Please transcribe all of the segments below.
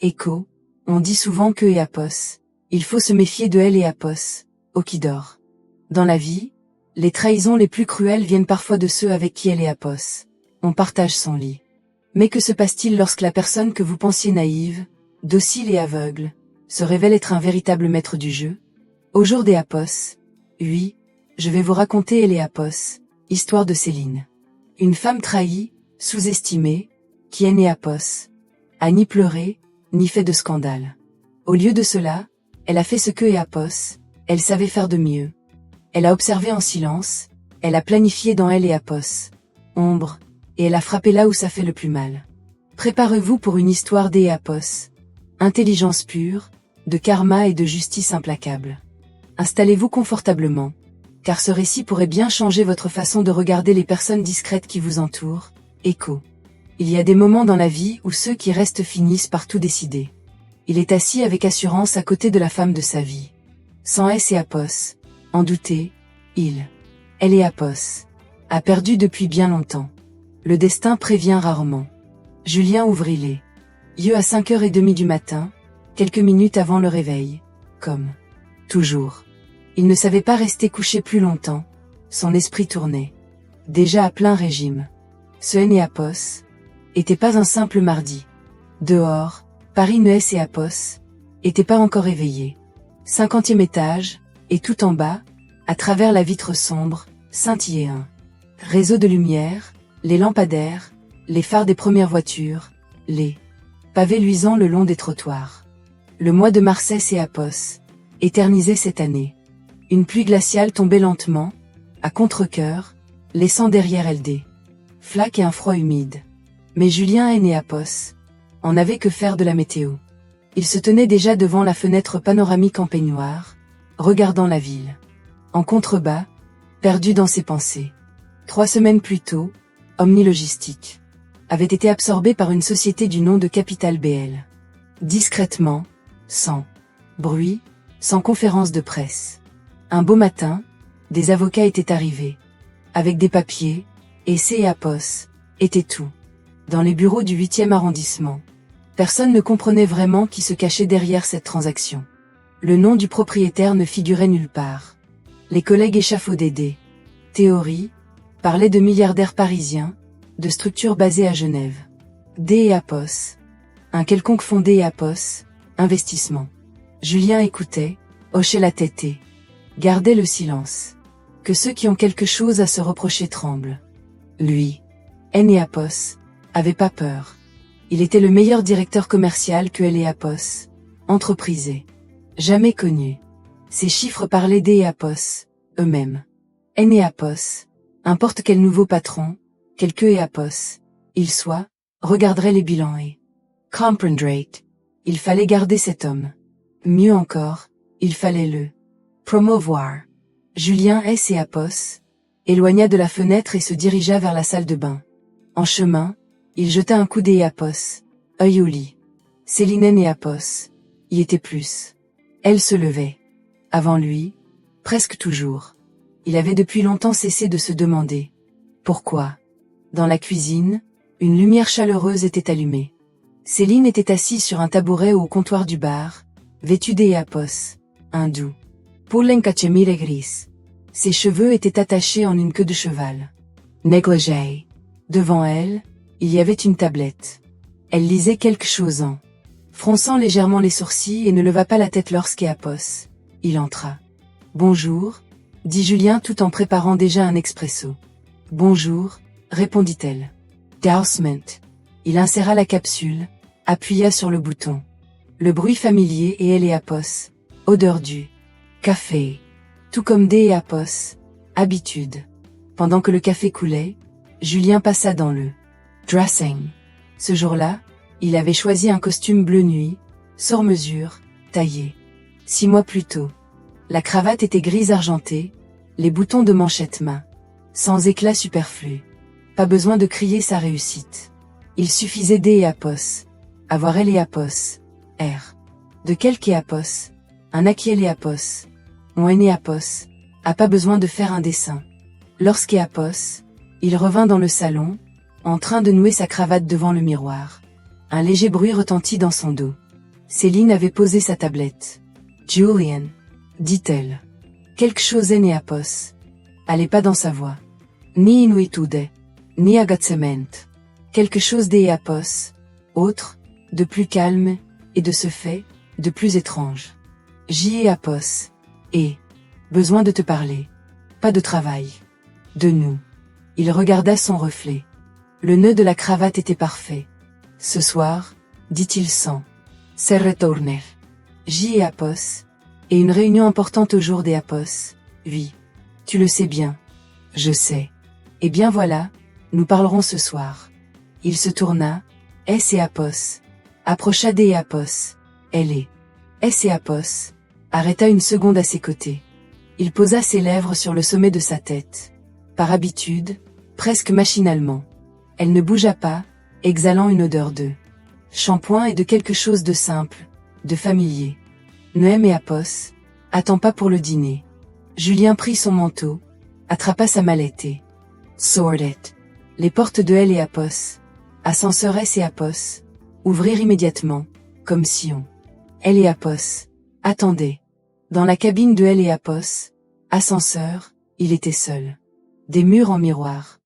Écho, on dit souvent que Apos. Il faut se méfier de elle et Apos, Okidor. Dans la vie, les trahisons les plus cruelles viennent parfois de ceux avec qui elle est Apos. On partage son lit. Mais que se passe-t-il lorsque la personne que vous pensiez naïve, docile et aveugle, se révèle être un véritable maître du jeu? Au jour des Apos, oui, je vais vous raconter Elle et Apos, histoire de Céline. Une femme trahie, sous-estimée, qui est née Apos, a ni pleuré, ni fait de scandale. Au lieu de cela, elle a fait ce que Apos, elle savait faire de mieux. Elle a observé en silence, elle a planifié dans Elle et Apos, ombre, et elle a frappé là où ça fait le plus mal. Préparez-vous pour une histoire d'Apos, intelligence pure, de karma et de justice implacable. Installez-vous confortablement, car ce récit pourrait bien changer votre façon de regarder les personnes discrètes qui vous entourent. Écho. Il y a des moments dans la vie où ceux qui restent finissent par tout décider. Il est assis avec assurance à côté de la femme de sa vie. Sans S et Apos, en douter, Elle et Apos, a perdu depuis bien longtemps. Le destin prévient rarement. Julien ouvrit les yeux à 5h30 du matin, quelques minutes avant le réveil, comme toujours. Il ne savait pas rester couché plus longtemps, son esprit tournait. Déjà à plein régime. Ce N et Apos était pas un simple mardi. Dehors, Paris Nues et Apos était pas encore éveillé. 50e étage, et tout en bas, à travers la vitre sombre, scintillait un réseau de lumière, les lampadaires, les phares des premières voitures, les pavés luisants le long des trottoirs. Le mois de mars et Apos éternisait cette année. Une pluie glaciale tombait lentement, à contre-cœur, laissant derrière elle des flaques et un froid humide. Mais Julien et Apos en avait que faire de la météo. Il se tenait déjà devant la fenêtre panoramique en peignoir, regardant la ville. En contrebas, perdu dans ses pensées. 3 semaines plus tôt, Omni Logistique avait été absorbé par une société du nom de Capital BL. Discrètement, sans bruit, sans conférence de presse. Un beau matin, des avocats étaient arrivés. Avec des papiers, et Apos, était tout. Dans les bureaux du 8e arrondissement. Personne ne comprenait vraiment qui se cachait derrière cette transaction. Le nom du propriétaire ne figurait nulle part. Les collègues échafaudaient des théories, parlaient de milliardaires parisiens, de structures basées à Genève. Apos. Un quelconque fonds Apos, investissement. Julien écoutait, hochait la tête et gardait le silence. Que ceux qui ont quelque chose à se reprocher tremblent. Lui, Apos, avait pas peur. Il était le meilleur directeur commercial que Apos, entreprisé. Jamais connu. Ces chiffres parlaient Apos, eux-mêmes. Apos, importe quel nouveau patron, quelque Apos, il soit, regarderait les bilans et comprendrait. Il fallait garder cet homme. Mieux encore, il fallait le promouvoir. Julien Apos éloigna de la fenêtre et se dirigea vers la salle de bain. En chemin, il jeta un coup Apos, œil au lit. Céline Apos y était plus. Elle se levait. Avant lui, presque toujours. Il avait depuis longtemps cessé de se demander pourquoi. Dans la cuisine, une lumière chaleureuse était allumée. Céline était assise sur un tabouret au comptoir du bar, vêtue Apos, un doux pull en cachemire gris. Ses cheveux étaient attachés en une queue de cheval. Négligée. Devant elle, il y avait une tablette. Elle lisait quelque chose en fronçant légèrement les sourcils et ne leva pas la tête lorsqu'Apos, il entra. Bonjour, dit Julien tout en préparant déjà un expresso. Bonjour, répondit-elle. Dowsement. Il inséra la capsule, appuya sur le bouton. Le bruit familier et Apos, odeur du café. Tout comme Apos, habitude. Pendant que le café coulait, Julien passa dans le dressing. Ce jour-là, il avait choisi un costume bleu nuit, sur mesure, taillé. 6 mois plus tôt. La cravate était grise argentée, les boutons de manchette main. Sans éclat superflu. Pas besoin de crier sa réussite. Il suffisait Apos. Avoir Apos. R. De quelque Apos. Un acquis Apos. On Apos. A pas besoin de faire un dessin. Lorsqu'Apos, il revint dans le salon, en train de nouer sa cravate devant le miroir. Un léger bruit retentit dans son dos. Céline avait posé sa tablette. Julian, dit-elle. Quelque chose est Néapos. Allez pas dans sa voix. Ni inuitude, ni agacement. Quelque chose d'Éapos, autre, de plus calme, et de ce fait, de plus étrange. J'y ai Apos. Et, besoin de te parler. Pas de travail. De nous. Il regarda son reflet. Le nœud de la cravate était parfait. Ce soir, dit-il sans se retourner. J'y ai Apos. Et une réunion importante au jour des Apos. Oui. Tu le sais bien. Je sais. Eh bien voilà, nous parlerons ce soir. Il se tourna, S et Apos. Approcha des Apos. Elle est. S et Apos. Arrêta une seconde à ses côtés. Il posa ses lèvres sur le sommet de sa tête. Par habitude, presque machinalement. Elle ne bougea pas, exhalant une odeur de shampoing et de quelque chose de simple, de familier. Noëm et Apos. Attends pas pour le dîner. Julien prit son manteau, attrapa sa mallette et sortit. Les portes de Elle et Apos, ascenseur S et Apos, ouvrirent immédiatement, comme si on. Elle et Apos, attendaient. Dans la cabine de Elle et Apos, ascenseur, il était seul. Des murs en miroir.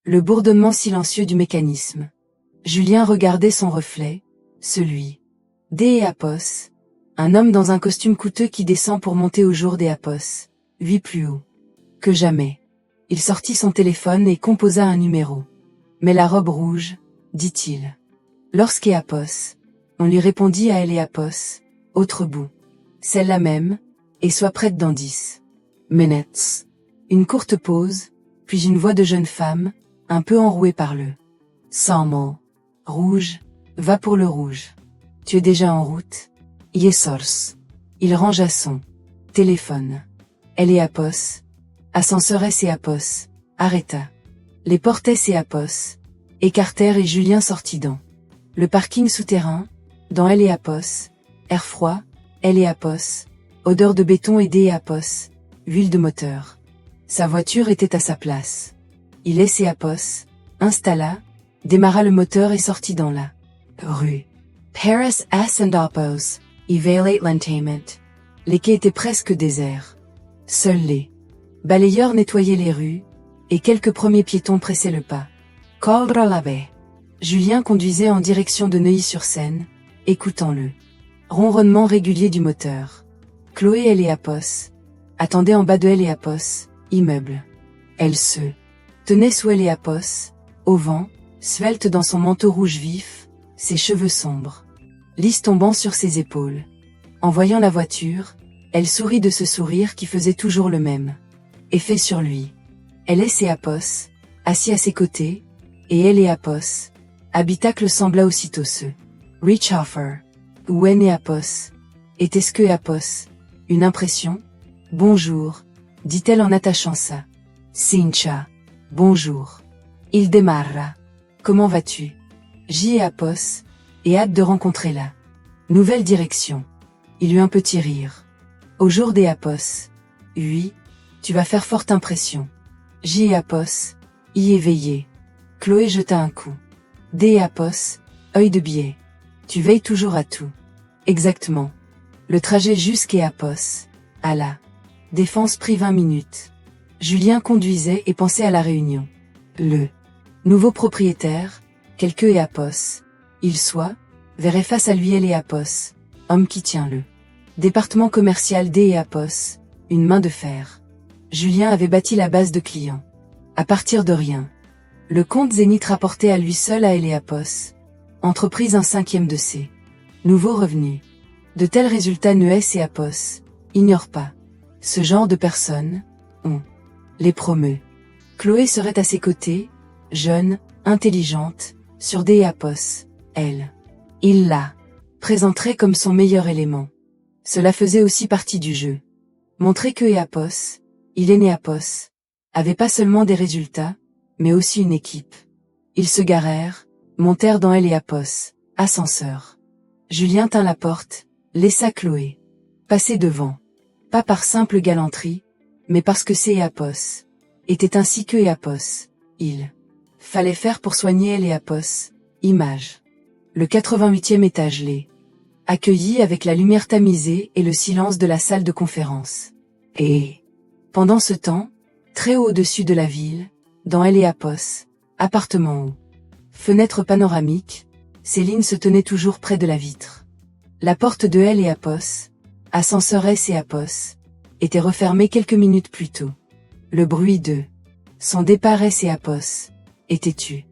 Le bourdonnement silencieux du mécanisme. Julien regardait son reflet, celui d'E et Apos. Un homme dans un costume coûteux qui descend pour monter au jour des Apos, vit plus haut que jamais. Il sortit son téléphone et composa un numéro. Mais la robe rouge, dit-il. Lorsqu'Apos, on lui répondit à Elle et Apos, autre bout. Celle-là même, et sois prête dans 10 minutes. Une courte pause, puis une voix de jeune femme, un peu enrouée par le sang. Rouge, va pour le rouge. Tu es déjà en route? Yesors. Il rangea son téléphone. Elle et Apos. Ascenseur S et Apos. Arrêta. Les portes S et Apos. Écartèrent et Julien sortit dans le parking souterrain, dans Elle et Apos. Air froid, Elle et Apos. Odeur de béton et D et Apos. Huile de moteur. Sa voiture était à sa place. Il laissa Apos. Installa, démarra le moteur et sortit dans la rue. Paris S and Apos. Evaluate l'entertainment. Les quais étaient presque déserts. Seuls les balayeurs nettoyaient les rues, et quelques premiers piétons pressaient le pas. Caldra la baie. Julien conduisait en direction de Neuilly-sur-Seine, écoutant le ronronnement régulier du moteur. Chloé Elle et Apos attendaient en bas de Elle et Apos, immeuble. Elle se tenait sous Elle et Apos, au vent, svelte dans son manteau rouge vif, ses cheveux sombres, lisse tombant sur ses épaules. En voyant la voiture, elle sourit de ce sourire qui faisait toujours le même effet sur lui. Elle et Apos, assis à ses côtés, et Elle et Apos, habitacle sembla aussitôt ce reach offer. Wen et Apos. Était-ce que Apos? Une impression? Bonjour, dit-elle en attachant ça. Cincha. Bonjour. Il démarra. Comment vas-tu? J'y ai Apos, et hâte de rencontrer la nouvelle direction. Il eut un petit rire. Au jour des Apos. Oui, tu vas faire forte impression. J'y ai Apos, y éveillé. Chloé jeta un coup. Des Apos, œil de biais. Tu veilles toujours à tout. Exactement. Le trajet jusqu'à Apos, à la Défense prit 20 minutes. Julien conduisait et pensait à la réunion. Le nouveau propriétaire, quelque Apos, il soit, verrait face à lui Elle et Apos, homme qui tient le département commercial des Apos, une main de fer. Julien avait bâti la base de clients. À partir de rien. Le compte Zénith rapportait à lui seul à Elle et Apos. Entreprise un 5e de ses nouveaux revenus. De tels résultats Neuès et Apos ignorent pas. Ce genre de personnes, on les promeut. Chloé serait à ses côtés, jeune, intelligente, sur des Apos, elle. Il la présenterait comme son meilleur élément. Cela faisait aussi partie du jeu. Montrer que Apos, il est né Apos, avait pas seulement des résultats, mais aussi une équipe. Ils se garèrent, montèrent dans Elle et Apos, ascenseur. Julien tint la porte, laissa Chloé passer devant. Pas par simple galanterie, mais parce que c'est Apos était ainsi que Apos, il fallait faire pour soigner Elle et Apos, image. Le 88e étage les accueillie avec la lumière tamisée et le silence de la salle de conférence. Et, pendant ce temps, très haut au-dessus de la ville, dans Heliapos, appartement haut, fenêtre panoramique, Céline se tenait toujours près de la vitre. La porte de Heliapos, ascenseur S&Apos, était refermée quelques minutes plus tôt. Le bruit de son départ S&Apos était tu.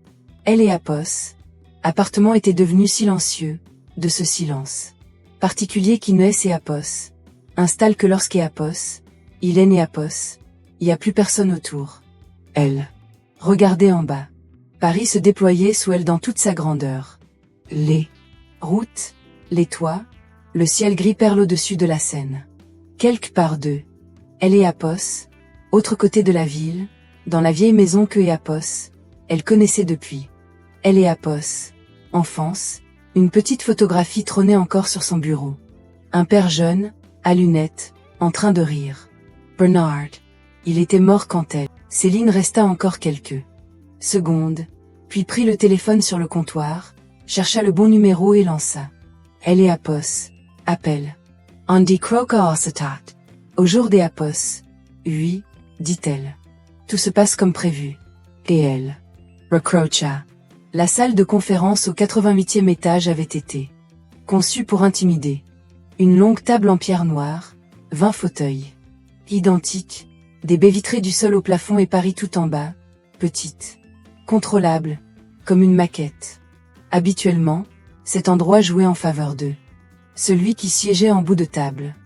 Heliapos, appartement était devenu silencieux, de ce silence particulier qui ne S&Apos installe que lorsqu'Apos, il est Néapos, y a plus personne autour. Elle regardait en bas. Paris se déployait sous elle dans toute sa grandeur. Les routes, les toits, le ciel gris perle au-dessus de la Seine. Quelque part d'eux. Heliapos, autre côté de la ville, dans la vieille maison que Apos, elle connaissait depuis. Heliapos, enfance, une petite photographie trônait encore sur son bureau. Un père jeune, à lunettes, en train de rire. Bernard. Il était mort quand elle. Céline resta encore quelques secondes, puis prit le téléphone sur le comptoir, chercha le bon numéro et lança. Heliapos. Appel. Andy Croker Acetat. Au jour des Apos. Oui, dit-elle. Tout se passe comme prévu. Et elle recrocha. La salle de conférence au 88e étage avait été conçue pour intimider. Une longue table en pierre noire, 20 fauteuils. Identiques, des baies vitrées du sol au plafond et Paris tout en bas, petite, contrôlable, comme une maquette. Habituellement, cet endroit jouait en faveur d'eux. Celui qui siégeait en bout de table.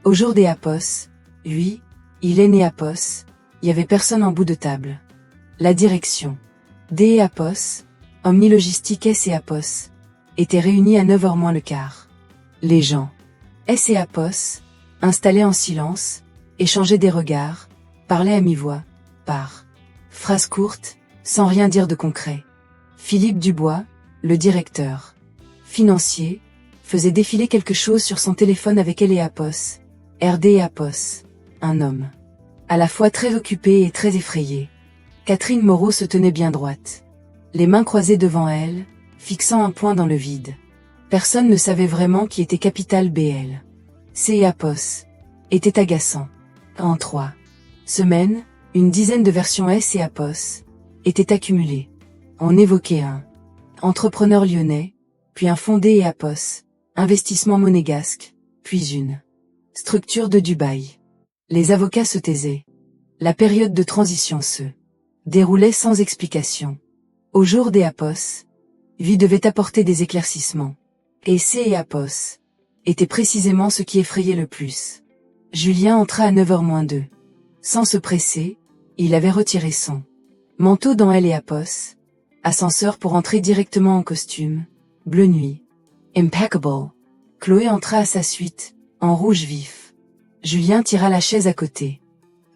Au jour des Apos, oui, il est né Apos, y avait personne en bout de table. La direction des Apos, Omnilogistique S&Apos, était réunie à 9h moins le quart. Les gens S&Apos, installés en silence, échangeaient des regards, parlaient à mi-voix, par phrases courtes, sans rien dire de concret. Philippe Dubois, le directeur financier, faisait défiler quelque chose sur son téléphone avec Heliapos, RD&Apos, un homme à la fois très occupé et très effrayé. Catherine Moreau se tenait bien droite, les mains croisées devant elle, fixant un point dans le vide. Personne ne savait vraiment qui était Capital BL. C&Apos était agaçant. En 3 semaines, une dizaine de versions S&Apos étaient accumulées. On évoquait un entrepreneur lyonnais, puis un fonds D&Apos, investissement monégasque, puis une structure de Dubaï. Les avocats se taisaient. La période de transition se déroulait sans explication. Au jour des Apos, vie devait apporter des éclaircissements. Et C&Apos était précisément ce qui effrayait le plus. Julien entra à 9h moins 2. Sans se presser, il avait retiré son manteau dans Heliapos, ascenseur pour entrer directement en costume, bleu nuit. Impeccable. Chloé entra à sa suite, en rouge vif. Julien tira la chaise à côté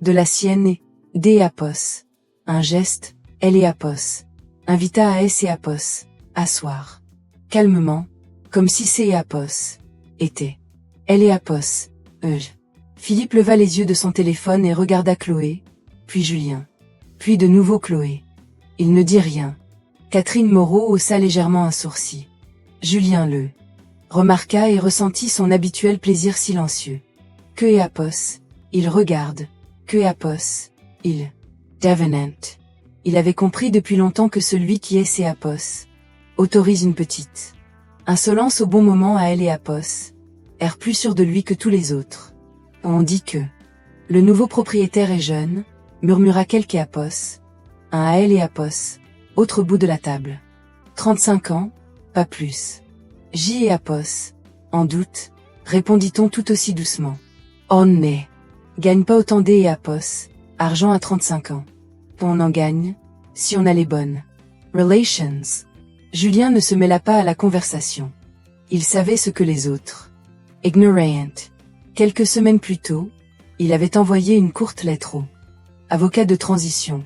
de la sienne et, D&Apos, un geste, Heliapos, invita à S&Apos, asseoir. Calmement, comme si C&Apos était Heliapos, Philippe leva les yeux de son téléphone et regarda Chloé, puis Julien. Puis de nouveau Chloé. Il ne dit rien. Catherine Moreau haussa légèrement un sourcil. Julien le remarqua et ressentit son habituel plaisir silencieux. Que Apos, il regarde. Que Apos, il Davenant. Il avait compris depuis longtemps que celui qui est C&Apos autorise une petite insolence au bon moment à Heliapos, air plus sûr de lui que tous les autres. On dit que le nouveau propriétaire est jeune, murmura quelque Apos, un à Heliapos, autre bout de la table. 35 ans, pas plus. J&Apos, en doute, répondit-on tout aussi doucement. On ne gagne pas autant D&Apos, argent à 35 ans. On en gagne, si on a les bonnes relations. Julien ne se mêla pas à la conversation. Il savait ce que les autres ignorant. Quelques semaines plus tôt, il avait envoyé une courte lettre au avocat de transition,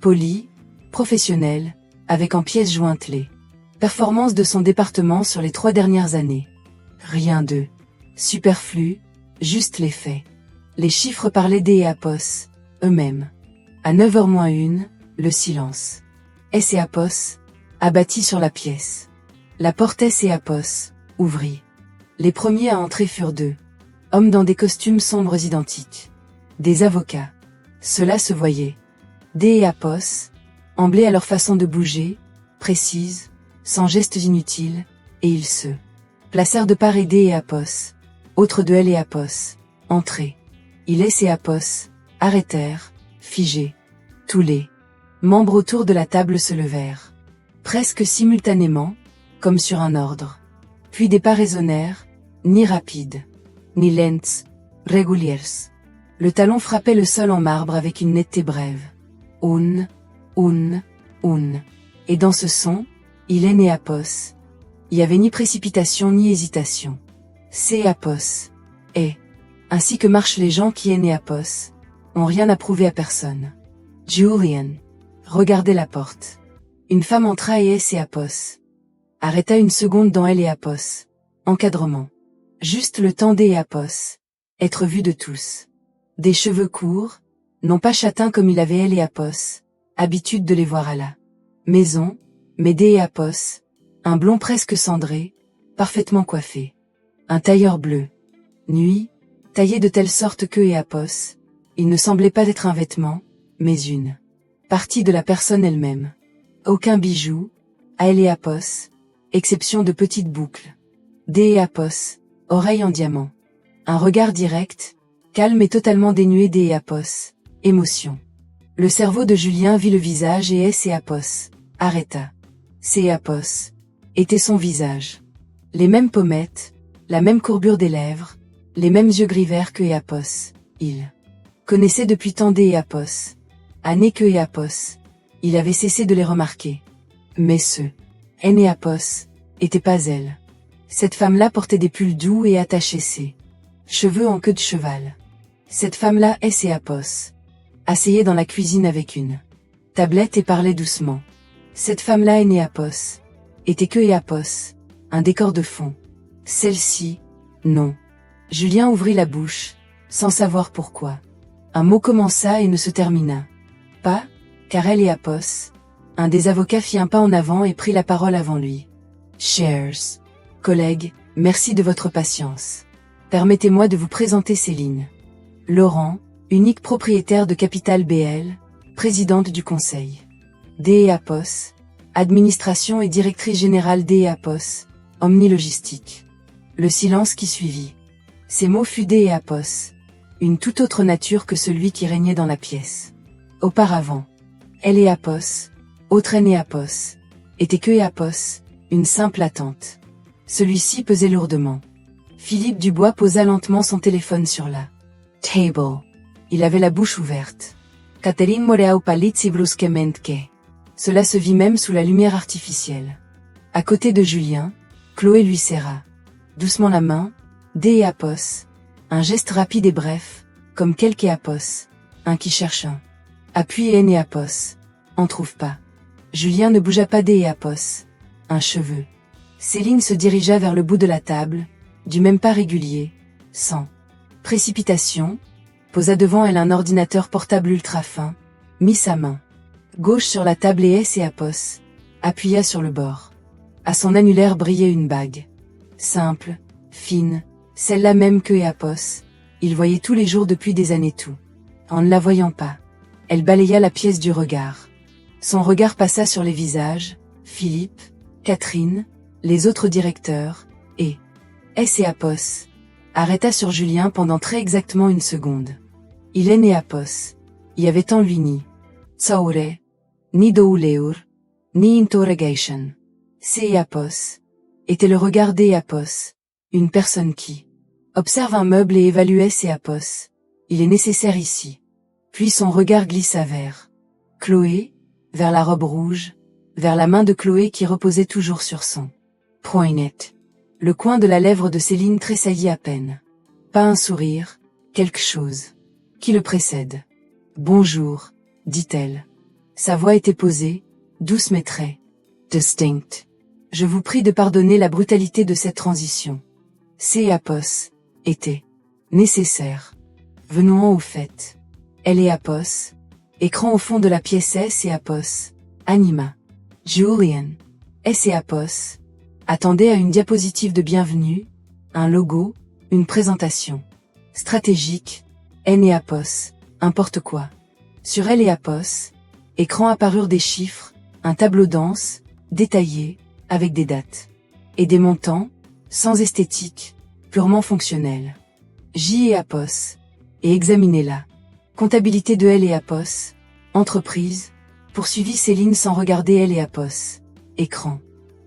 poli, professionnel, avec en pièces jointes les performances de son département sur les 3 dernières années. Rien de superflu, juste les faits. Les chiffres parlaient D&Apos, eux-mêmes. À 9h moins 1, le silence. S&Apos, abattit sur la pièce. La porte S&Apos, ouvrit. Les premiers à entrer furent deux hommes dans des costumes sombres identiques. Des avocats. Cela se voyait. D et Apos, emblés à leur façon de bouger, précise, sans gestes inutiles, et ils se placèrent de part et D et Apos, autres de L et Apos, entrés. Ilès et Apos, arrêtèrent, figés. Tous les membres autour de la table se levèrent. Presque simultanément, comme sur un ordre. Puis des pas résonnèrent, ni rapides, ni lents, reguliers. Le talon frappait le sol en marbre avec une netteté brève. Un. Et dans ce son, Ilène et Apos. Il n'y avait ni précipitation ni hésitation. C et Apos. Et, ainsi que marchent les gens qui N et Apos, ont rien à prouver à personne. Julian. Regardez la porte. Une femme entra et S et Apos. Arrêta une seconde dans elle et Apos. Encadrement. Juste le temps D et Apos. Être vu de tous. Des cheveux courts, non pas châtains comme il avait elle et Apos. Habitude de les voir à la maison, mais D et Apos. Un blond presque cendré, parfaitement coiffé. Un tailleur bleu. Nuit, taillé de telle sorte que et Apos. Il ne semblait pas être un vêtement, mais une partie de la personne elle-même. Aucun bijou, à elle et Apos, exception de petites boucles. D et Apos, oreilles en diamant. Un regard direct, calme et totalement dénué D et Apos, émotion. Le cerveau de Julien vit le visage et S et Apos, arrêta. C et Apos, était son visage. Les mêmes pommettes, la même courbure des lèvres, les mêmes yeux gris verts que et Apos, il connaissait depuis tant D et Apos. Années que et Apos, il avait cessé de les remarquer. Mais ce N et Apos, était pas elle. Cette femme-là portait des pulls doux et attachait ses cheveux en queue de cheval. Cette femme-là S et Apos, asseyait dans la cuisine avec une tablette et parlait doucement. Cette femme-là N et Apos, était que et Apos, un décor de fond. Celle-ci, non. Julien ouvrit la bouche, sans savoir pourquoi. Un mot commença et ne se termina pas, car elle et Apos. Un des avocats fit un pas en avant et prit la parole avant lui. Chers collègues, merci de votre patience. Permettez-moi de vous présenter Céline Laurent, unique propriétaire de Capital BL, présidente du conseil. D et Apos, administration et directrice générale D et Apos, Omnilogistique. Le silence qui suivit. Ces mots fut D et Apos, une toute autre nature que celui qui régnait dans la pièce. Auparavant, elle et Apos, autre N et Apos, était que et Apos, une simple attente. Celui-ci pesait lourdement. Philippe Dubois posa lentement son téléphone sur la table. Il avait la bouche ouverte. Catherine moreau palizzi brusquemente. Cela se vit même sous la lumière artificielle. À côté de Julien, Chloé lui serra doucement la main, D et Apos. Un geste rapide et bref, comme quelque Apos, un qui cherche un appui et N et Apos. En trouve pas. Julien ne bougea pas D et Apos. Un cheveu. Céline se dirigea vers le bout de la table, du même pas régulier, sans précipitation, posa devant elle un ordinateur portable ultra fin, mit sa main gauche sur la table et S et Apos, appuya sur le bord. À son annulaire brillait une bague. Simple, fine, celle-là même que et Apos, il voyait tous les jours depuis des années tout. En ne la voyant pas, elle balaya la pièce du regard. Son regard passa sur les visages, Philippe, Catherine, les autres directeurs, et S et Apos, arrêta sur Julien pendant très exactement une seconde. Ilène et Apos, y avait en lui ni Tsaure, ni Douleur, ni Interrogation. C et Apos, était le regard D et Apos, une personne qui observe un meuble et évalue S et Apos. Il est nécessaire ici. Puis son regard glissa vers Chloé, vers la robe rouge, vers la main de Chloé qui reposait toujours sur son poignette. Le coin de la lèvre de Céline tressaillit à peine. Pas un sourire, quelque chose qui le précède. Bonjour, dit-elle. Sa voix était posée, douce mais très distincte. Je vous prie de pardonner la brutalité de cette transition. C et Apos était nécessaire. Venons au fait. Elle et Apos, écran au fond de la pièce S et Apos, anima. Julian, S et Apos, attendait à une diapositive de bienvenue, Un logo, une présentation. Stratégique, N et Apos, importe quoi. Sur L et Apos, écran apparurent des chiffres, un tableau dense, détaillé, avec des dates. Et des montants, sans esthétique, purement fonctionnels. J et Apos, et examinez-la. Comptabilité de L et Apos, entreprise, poursuivit Céline sans regarder L et Apos. Écran.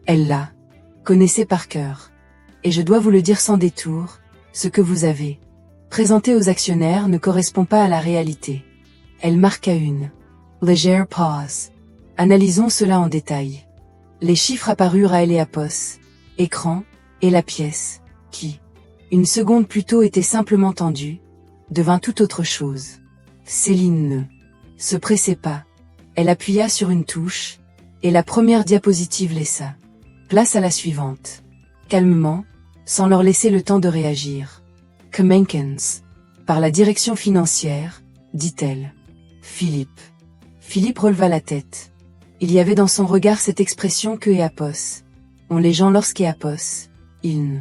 Elle l'a. Connaissez par cœur. Et je dois vous le dire sans détour, ce que vous avez présenté aux actionnaires ne correspond pas à la réalité. Elle marqua une légère pause. Analysons cela en détail. Les chiffres apparurent à L et Apos, écran, et la pièce, qui, une seconde plus tôt était simplement tendue, devint tout autre chose. Céline ne se pressait pas. Elle appuya sur une touche, et la première diapositive laissa place à la suivante. Calmement, sans leur laisser le temps de réagir. Menkens, par la direction financière, dit-elle. Philippe releva la tête. Il y avait dans son regard cette expression que et Apos ont les gens lorsqu'est Apos, ils ne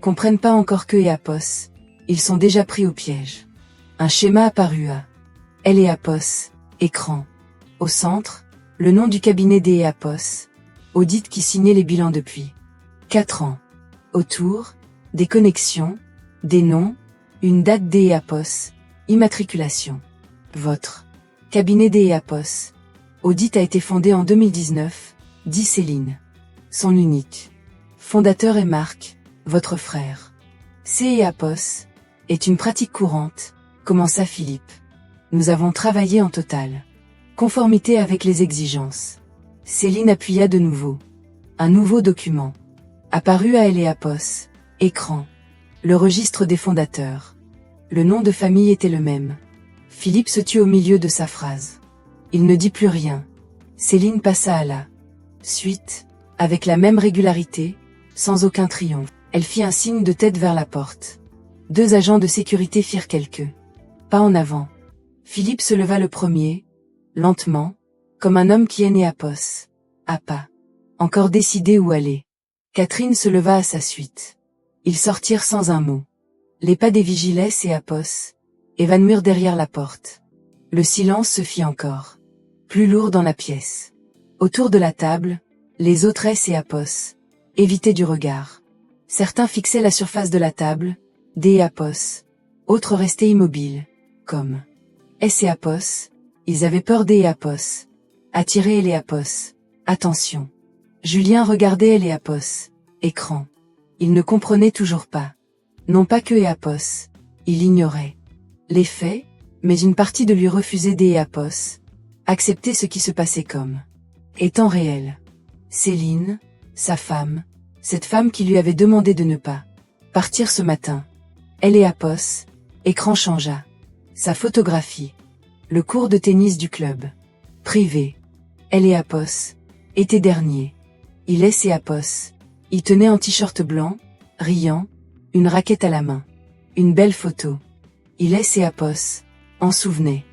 comprennent pas encore que et Apos, ils sont déjà pris au piège. Un schéma apparut à L et Apos, écran. Au centre, le nom du cabinet des et Apos, audit qui signait les bilans depuis 4 ans. Autour, des connexions, des noms, une date des et Apos, immatriculation. Votre cabinet des et Apos, audit a été fondé en 2019, dit Céline. Son unique fondateur est Marc, votre frère. C et Apos est une pratique courante, commença Philippe. Nous avons travaillé en totale conformité avec les exigences. Céline appuya de nouveau. Un nouveau document apparut à L et Apos, écran. Le registre des fondateurs. Le nom de famille était le même. Philippe se tut au milieu de sa phrase. Il ne dit plus rien. Céline passa à la suite, avec la même régularité, sans aucun triomphe. Elle fit un signe de tête vers la porte. 2 agents de sécurité firent quelques pas en avant. Philippe se leva le premier, lentement, comme un homme qui est né à Apos. À pas. Encore décidé où aller. Catherine se leva à sa suite. Ils sortirent sans un mot. Les pas des Vigilès et Apos évanouirent derrière la porte. Le silence se fit encore plus lourd dans la pièce. Autour de la table, les autres S et Apos évitaient du regard. Certains fixaient la surface de la table, D et Apos. Autres restaient immobiles, comme S et Apos. Ils avaient peur des et Apos. Attirés L et Apos. Attention. Julien regardait L et Apos. Écran. Il ne comprenait toujours pas. Non pas que et Apos. Il ignorait les faits, mais une partie de lui refusait des et Apos. Accepter ce qui se passait comme étant réel. Céline, sa femme, cette femme qui lui avait demandé de ne pas partir ce matin. L et Apos. Écran changea. Sa photographie. Le cours de tennis du club privé. L et Apos. Été dernier. Il et Apos. Il tenait en t-shirt blanc, riant, une raquette à la main. Une belle photo. Il et Apos. En souvenait.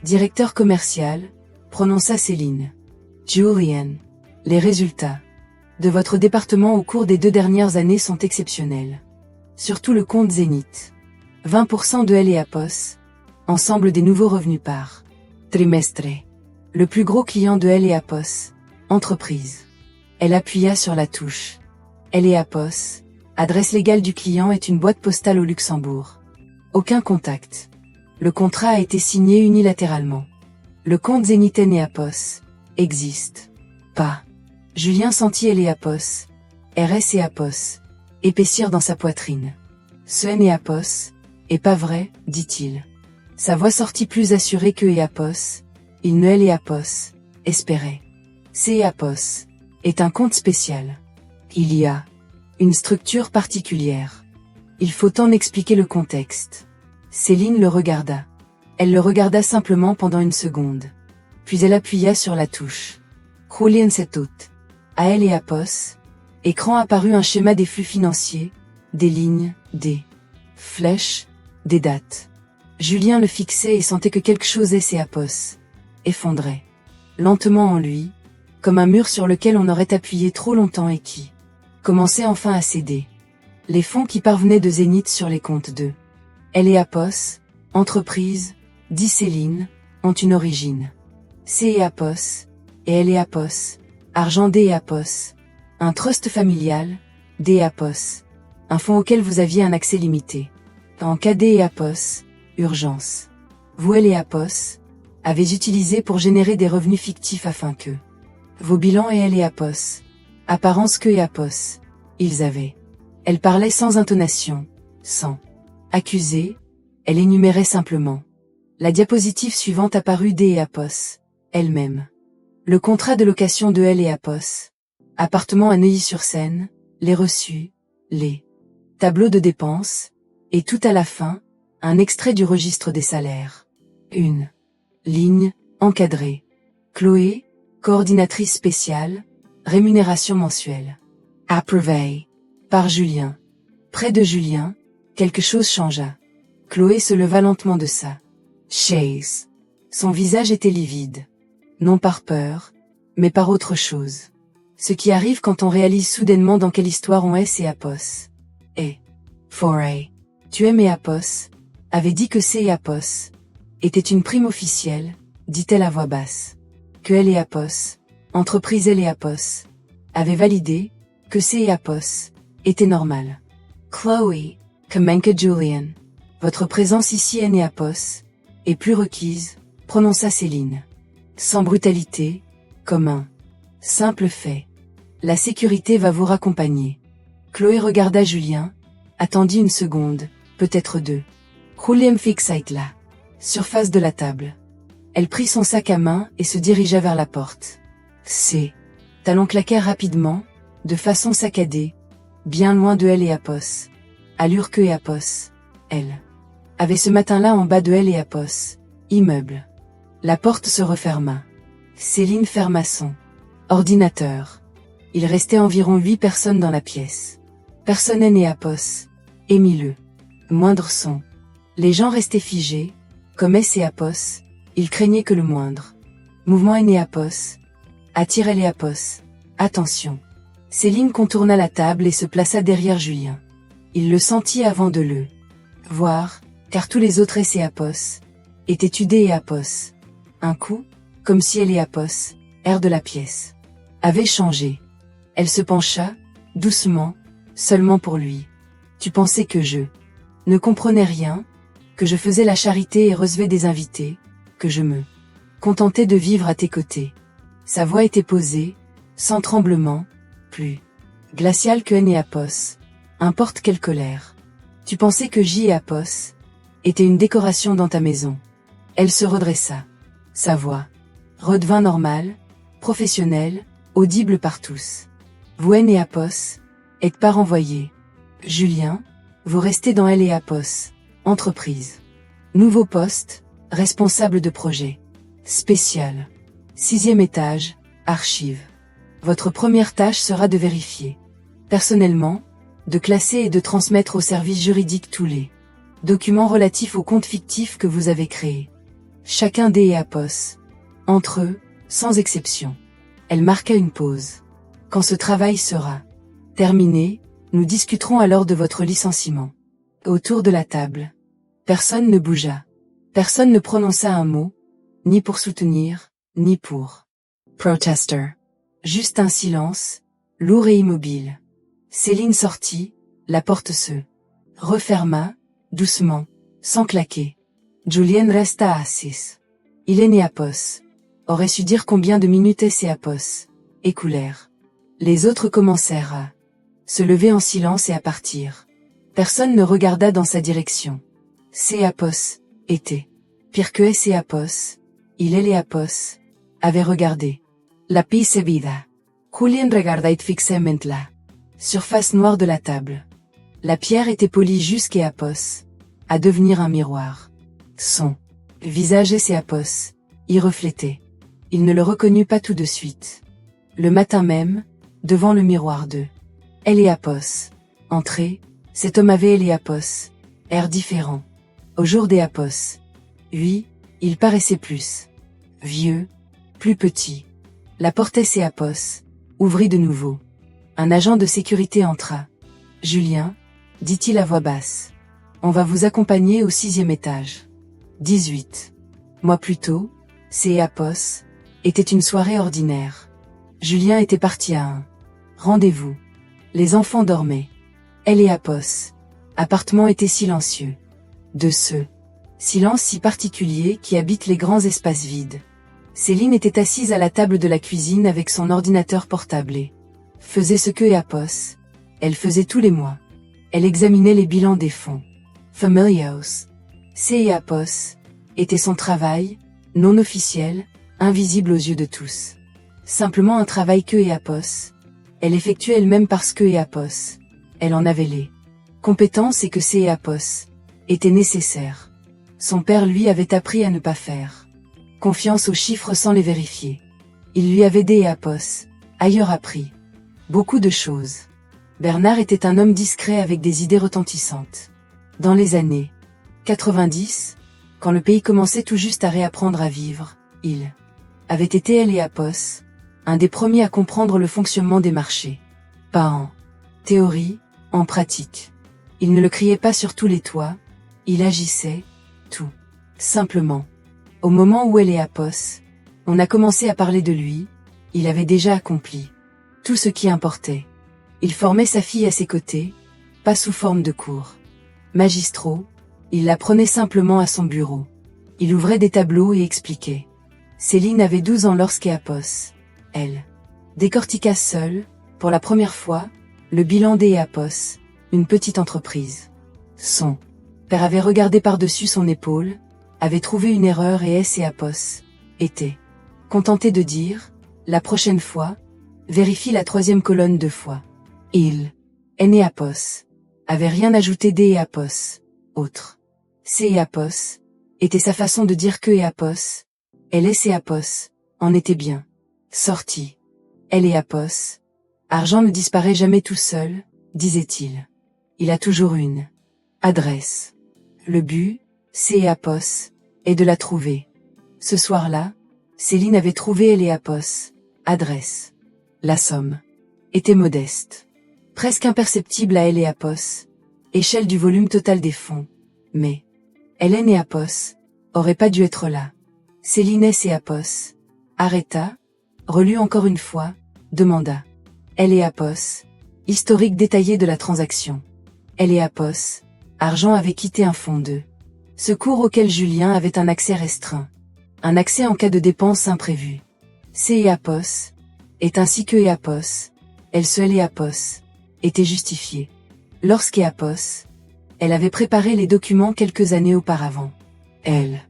Directeur commercial, prononça Céline. Julian. Les résultats de votre département au cours des 2 dernières années sont exceptionnels. Surtout le compte Zénith. 20% de L et Apos. Ensemble des nouveaux revenus par trimestre. Le plus gros client de L et Apos. Entreprise. Elle appuya sur la touche. L et Apos. Adresse légale du client est une boîte postale au Luxembourg. Aucun contact. Le contrat a été signé unilatéralement. Le compte Zénith N et Apos existe pas. Julien sentit L et Apos, RS et Apos, épaissir dans sa poitrine. Ce N et Apos est pas vrai, dit-il. Sa voix sortit plus assurée que et Apos. Il ne L et Apos espérait. C et Apos est un compte spécial. Il y a une structure particulière. Il faut en expliquer le contexte. Céline le regarda. Elle le regarda simplement pendant une seconde. Puis elle appuya sur la touche. Julian Setout. À L et Apos. Écran apparut un schéma des flux financiers, des lignes, des flèches, des dates. Julien le fixait et sentait que quelque chose et Apos effondrait lentement en lui, comme un mur sur lequel on aurait appuyé trop longtemps et qui commençait enfin à céder. Les fonds qui parvenaient de Zénith sur les comptes de L&Apos, entreprise, dit Céline, ont une origine. C&Apos, et L&Apos, argent D&Apos, un trust familial, D&Apos, un fonds auquel vous aviez un accès limité. En cas D&Apos, urgence. Vous L&Apos, avez utilisé pour générer des revenus fictifs afin que vos bilans et L&Apos, apparence que et-Apos, ils avaient. Elle parlait sans intonation, sans accuser, elle énumérait simplement. La diapositive suivante apparut D&Apos, elle-même. Le contrat de location de L&Apos, appartement à Neuilly-sur-Seine, les reçus, les tableaux de dépenses, et tout à la fin, un extrait du registre des salaires. Une ligne, encadrée. Chloé, coordinatrice spéciale, rémunération mensuelle. Approuvé. Par Julien. Près de Julien, quelque chose changea. Chloé se leva lentement de sa chaise. Son visage était livide. Non par peur, mais par autre chose. Ce qui arrive quand on réalise soudainement dans quelle histoire on est C&Apos. Et Foray. Tu aimes et-Apos, avait dit que C&Apos était une prime officielle, dit-elle à voix basse. Que L&Apos, entreprise L&Apos, avait validé que C&Apos était normal. Chloé, Kamenka Julian, votre présence ici L&Apos est plus requise, prononça Céline. Sans brutalité, comme un simple fait. La sécurité va vous raccompagner. Chloé regarda Julien, attendit une seconde, peut-être deux. Julien fixa là. Surface de la table. Elle prit son sac à main et se dirigea vers la porte. Ses talons claquèrent rapidement, de façon saccadée, bien loin de L&Apos. Allure que et-Apos, elle, avait ce matin-là en bas de L&Apos, immeuble. La porte se referma. Céline ferma son ordinateur. Il restait environ 8 personnes dans la pièce. Personne L&Apos, émit le moindre son. Les gens restaient figés, comme S&Apos, ils craignaient que le moindre mouvement L&Apos attire L&Apos. Attention. Céline contourna la table et se plaça derrière Julien. Il le sentit avant de le voir, car tous les autres S&Apos étaient D&Apos. Un coup, comme si L&Apos, air de la pièce, avait changé. Elle se pencha, doucement, seulement pour lui. Tu pensais que je ne comprenais rien, que je faisais la charité et recevais des invités, que je me contentais de vivre à tes côtés. Sa voix était posée, sans tremblement, plus glaciale que L&Apos, importe quelle colère. Tu pensais que J&Apos était une décoration dans ta maison. Elle se redressa. Sa voix redevint normale, professionnelle, audible par tous. Vous L&Apos êtes pas renvoyé. Julien, vous restez dans L&Apos, entreprise. Nouveau poste, responsable de projet. Spécial. 6e étage, archives. Votre première tâche sera de vérifier. Personnellement, de classer et de transmettre au service juridique tous les documents relatifs aux comptes fictifs que vous avez créés. Chacun D&Apos. Entre eux, sans exception. Elle marqua une pause. Quand ce travail sera terminé, nous discuterons alors de votre licenciement. Autour de la table. Personne ne bougea. Personne ne prononça un mot, ni pour soutenir, ni pour protester. Juste un silence, lourd et immobile. Céline sortit, la porte se referma, doucement, sans claquer. Julien resta assis. Il L&Apos aurait su dire combien de minutes S&Apos écoulèrent. Les autres commencèrent à se lever en silence et à partir. Personne ne regarda dans sa direction. C&Apos était pire que S&Apos. Il L&Apos avait regardé. La pisse vida. Julien regardait fixement la surface noire de la table. La pierre était polie jusqu'à Apos, à devenir un miroir. Son visage S&Apos y reflétait. Il ne le reconnut pas tout de suite. Le matin même, devant le miroir de L&Apos, entré, cet homme avait L&Apos, air différent. Au jour des Apos. Oui, il paraissait plus vieux, plus petit. La porte S&Apos ouvrit de nouveau. Un agent de sécurité entra. Julien, dit-il à voix basse. On va vous accompagner au 6e étage. 18 mois plus tôt, Apos était une soirée ordinaire. Julien était parti à un rendez-vous. Les enfants dormaient. Apos. Appartement était silencieux. De ce silence si particulier qui habite les grands espaces vides. Céline était assise à la table de la cuisine avec son ordinateur portable et faisait ce que Apos. Elle faisait tous les mois. Elle examinait les bilans des fonds. Familios. Apos. Était son travail, non officiel, invisible aux yeux de tous. Simplement un travail que Apos. Elle effectuait elle-même parce que Apos. Elle en avait les compétences et que Apos. Était nécessaire. Son père lui avait appris à ne pas faire confiance aux chiffres sans les vérifier. Il lui avait dit Apos. Ailleurs appris beaucoup de choses. Bernard était un homme discret avec des idées retentissantes. Dans les années 90, quand le pays commençait tout juste à réapprendre à vivre, il avait été Apos, un des premiers à comprendre le fonctionnement des marchés. Pas en théorie, en pratique. Il ne le criait pas sur tous les toits, il agissait, tout simplement. Au moment où Apos, on a commencé à parler de lui, il avait déjà accompli tout ce qui importait. Il formait sa fille à ses côtés, pas sous forme de cours magistraux, il la prenait simplement à son bureau. Il ouvrait des tableaux et expliquait. Céline avait 12 ans lorsqu'Apos, elle, décortiqua seule, pour la première fois, le bilan d'Apos, une petite entreprise. Son père avait regardé par-dessus son épaule, avait trouvé une erreur et Apos était contenté de dire, la prochaine fois, vérifie la 3e colonne 2 fois. Il, Apos, avait rien ajouté d'Apos, autre. Apos, était sa façon de dire que Apos, elle et Apos, en était bien sorti. Elle et Apos, argent ne disparaît jamais tout seul, disait-il. Il a toujours une adresse. Le but, Apos, est de la trouver. Ce soir-là, Céline avait trouvé Apos, adresse. La somme était modeste. Presque imperceptible à Apos, échelle du volume total des fonds. Mais Apos aurait pas dû être là. Céline Apos arrêta, relut encore une fois, demanda. Apos, historique détaillé de la transaction. Apos, argent avait quitté un fonds de secours auquel Julien avait un accès restreint. Un accès en cas de dépenses imprévues. Apos est ainsi que Apos, Apos, était justifié. Lorsqu'Apos, elle avait préparé les documents quelques années auparavant. Elle,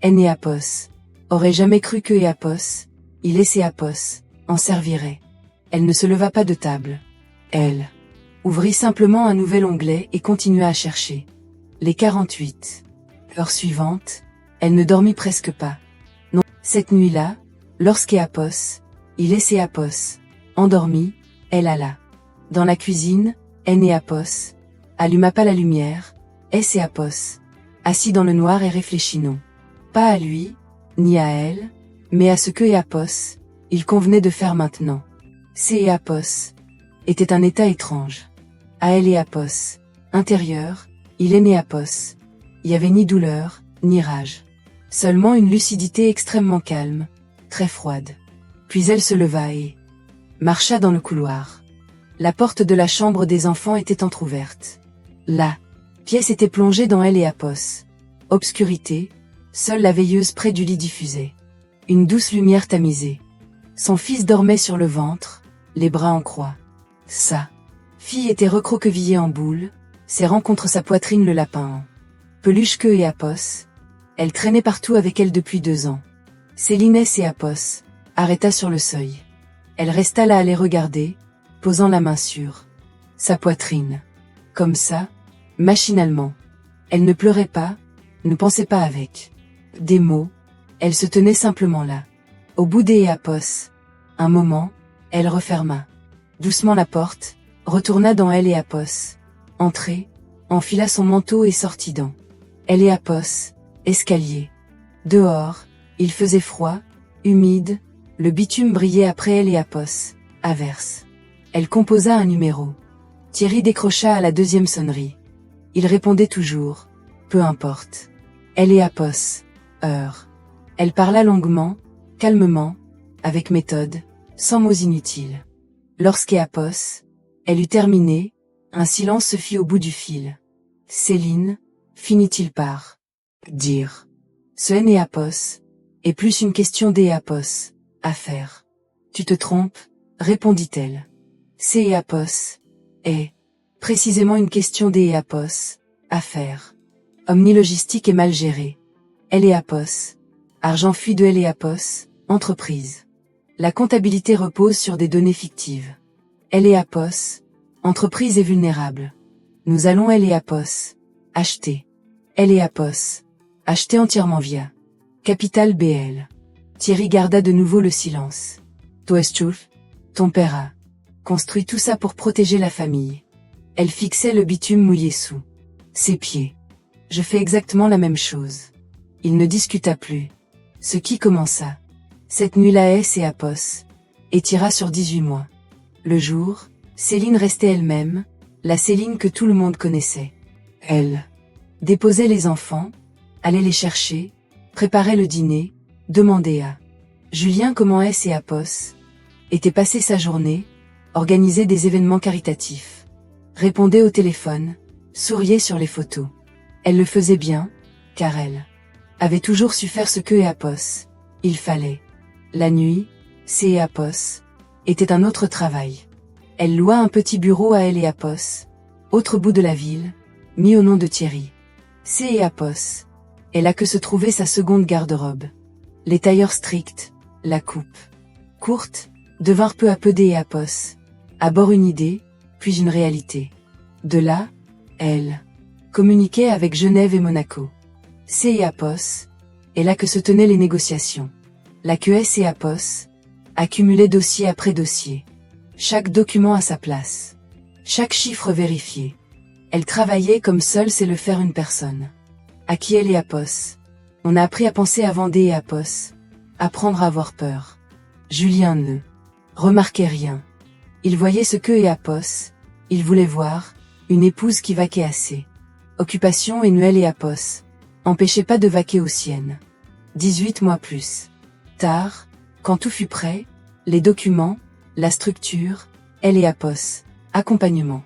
Apos, aurait jamais cru que Apos, il et Apos, en servirait. Elle ne se leva pas de table. Elle ouvrit simplement un nouvel onglet et continua à chercher. Les 48 heures suivantes, elle ne dormit presque pas. Non, cette nuit-là, lorsqu'Apos, il et Apos, endormi, elle alla dans la cuisine, Apos, alluma pas la lumière, Apos, assis dans le noir et réfléchit non pas à lui, ni à elle, mais à ce que Apos, il convenait de faire maintenant. Apos, était un état étrange. À Apos, intérieur, il Apos, il y avait ni douleur, ni rage. Seulement une lucidité extrêmement calme, très froide. Puis elle se leva et marcha dans le couloir. La porte de la chambre des enfants était entr'ouverte. La pièce était plongée dans Apos. Obscurité, seule la veilleuse près du lit diffusait une douce lumière tamisée. Son fils dormait sur le ventre, les bras en croix. Sa fille était recroquevillée en boule, serrant contre sa poitrine le lapin en peluche que Apos. Elle traînait partout avec elle depuis 2 ans. Céline Apos arrêta sur le seuil. Elle resta là à les regarder, posant la main sur sa poitrine. Comme ça, machinalement. Elle ne pleurait pas, ne pensait pas avec des mots, elle se tenait simplement là. Au bout Apos. Un moment, elle referma doucement la porte, retourna dans Apos. Entrée, enfila son manteau et sortit dans Apos, escalier. Dehors, il faisait froid, humide, le bitume brillait après Apos, averse. Elle composa un numéro. Thierry décrocha à la 2e sonnerie. Il répondait toujours, peu importe. Elle et Apos, heure. Elle parla longuement, calmement, avec méthode, sans mots inutiles. Lorsqu'Apos, elle eut terminé, un silence se fit au bout du fil. Céline, finit-il par dire. Ce Apos est plus une question d'Apos à faire. Tu te trompes, répondit-elle. Apos est précisément une question d'Apos à faire. Omnilogistique est mal gérée. Apos. Argent fuit de Apos, entreprise. La comptabilité repose sur des données fictives. Apos, entreprise est vulnérable. Nous allons Apos, acheter. Apos, acheter entièrement via Capital BL. Thierry garda de nouveau le silence. Toestchouf, ton père a construit tout ça pour protéger la famille. Elle fixait le bitume mouillé sous ses pieds. Je fais exactement la même chose. Il ne discuta plus. Ce qui commença cette nuit-là Apos étira sur 18 mois. Le jour, Céline restait elle-même, la Céline que tout le monde connaissait. Elle déposait les enfants, allait les chercher, préparait le dîner, demandait à Julien comment Apos était passé sa journée, organisait des événements caritatifs, répondait au téléphone, souriait sur les photos. Elle le faisait bien, car elle avait toujours su faire ce que Apos il fallait. La nuit, Apos était un autre travail. Elle loua un petit bureau à Apos, autre bout de la ville, mis au nom de Thierry. Apos est là que se trouvait sa seconde garde-robe. Les tailleurs stricts, la coupe courte, devinrent peu à peu Apos. À bord une idée, puis une réalité. De là, elle communiquait avec Genève et Monaco. Apos est là que se tenaient les négociations. La que Apos accumulait dossier après dossier. Chaque document à sa place. Chaque chiffre vérifié. Elle travaillait comme seule sait le faire une personne. À qui Apos. On a appris à penser avant Apos. Apprendre à avoir peur. Julien ne remarquait rien. Il voyait ce que Apos. Il voulait voir, une épouse qui vaquait assez. Occupation et Noël Apos. Empêchait pas de vaquer aux siennes. 18 mois plus tard, quand tout fut prêt, les documents, la structure, Apos, accompagnement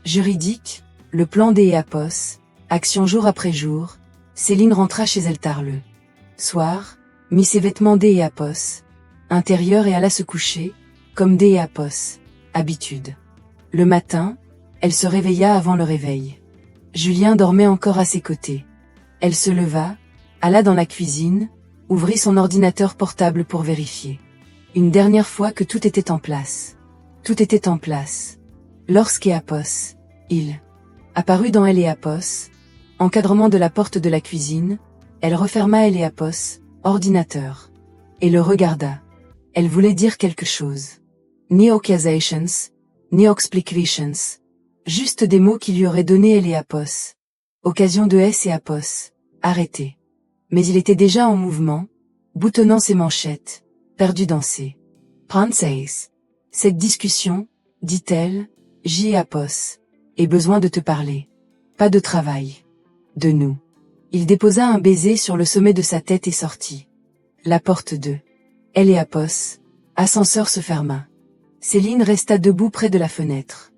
juridique, le plan Apos, action jour après jour, Céline rentra chez elle tard le soir, mit ses vêtements Apos, intérieur et alla se coucher, comme Apos, habitude. Le matin, elle se réveilla avant le réveil. Julien dormait encore à ses côtés. Elle se leva, alla dans la cuisine, ouvrit son ordinateur portable pour vérifier. Une dernière fois que tout était en place. Tout était en place. Lorsqu'Apos, il apparut dans Apos, encadrement de la porte de la cuisine, elle referma Apos, ordinateur. Et le regarda. Elle voulait dire quelque chose. Ni accusations, ni explications. Juste des mots qui lui auraient donné Apos. Occasion de Apos, arrêté. Mais il était déjà en mouvement, boutonnant ses manchettes, perdu dans ses pensées. Cette discussion, dit-elle, Apos, ait besoin de te parler. Pas de travail. De nous. Il déposa un baiser sur le sommet de sa tête et sortit. La porte de Apos, ascenseur se ferma. Céline resta debout près de la fenêtre.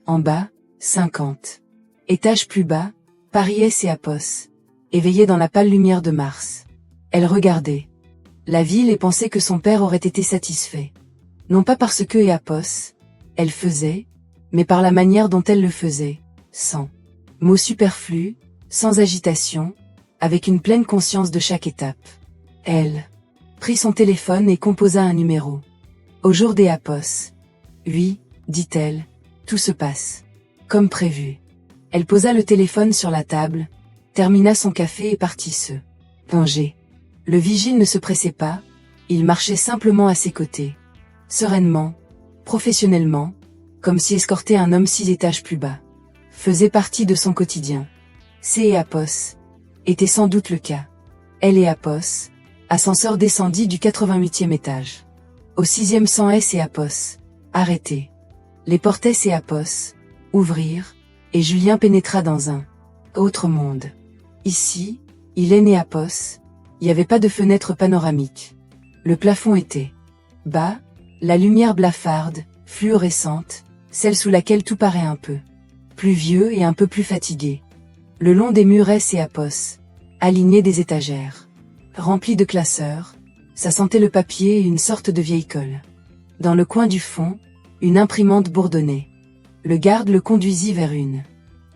En bas, 50 étages plus bas, Paris Apos, éveillé dans la pâle lumière de Mars. Elle regardait la ville et pensait que son père aurait été satisfait. Non pas parce que Apos, elle faisait, mais par la manière dont elle le faisait, sans mots superflus, sans agitation, avec une pleine conscience de chaque étape. Elle prit son téléphone et composa un numéro. Au jour Apos. Oui, dit-elle, tout se passe comme prévu. Elle posa le téléphone sur la table, termina son café et partit se ranger. Le vigile ne se pressait pas, il marchait simplement à ses côtés. Sereinement, professionnellement, comme si escorter un homme 6 étages plus bas faisait partie de son quotidien. Apos était sans doute le cas. Apos, ascenseur descendit du 88e étage. Au 6e sans Apos, arrêté. Les portes Apos ouvrirent, et Julien pénétra dans un Autre monde. Ici, il est né à Pos. Il n'y avait pas de fenêtre panoramique. Le plafond était bas, la lumière blafarde, fluorescente, celle sous laquelle tout paraît un peu plus vieux et un peu plus fatigué. Le long des murs et à Pos, alignés des étagères, remplis de classeurs, ça sentait le papier et une sorte de vieille colle. Dans le coin du fond, une imprimante bourdonnait. Le garde le conduisit vers une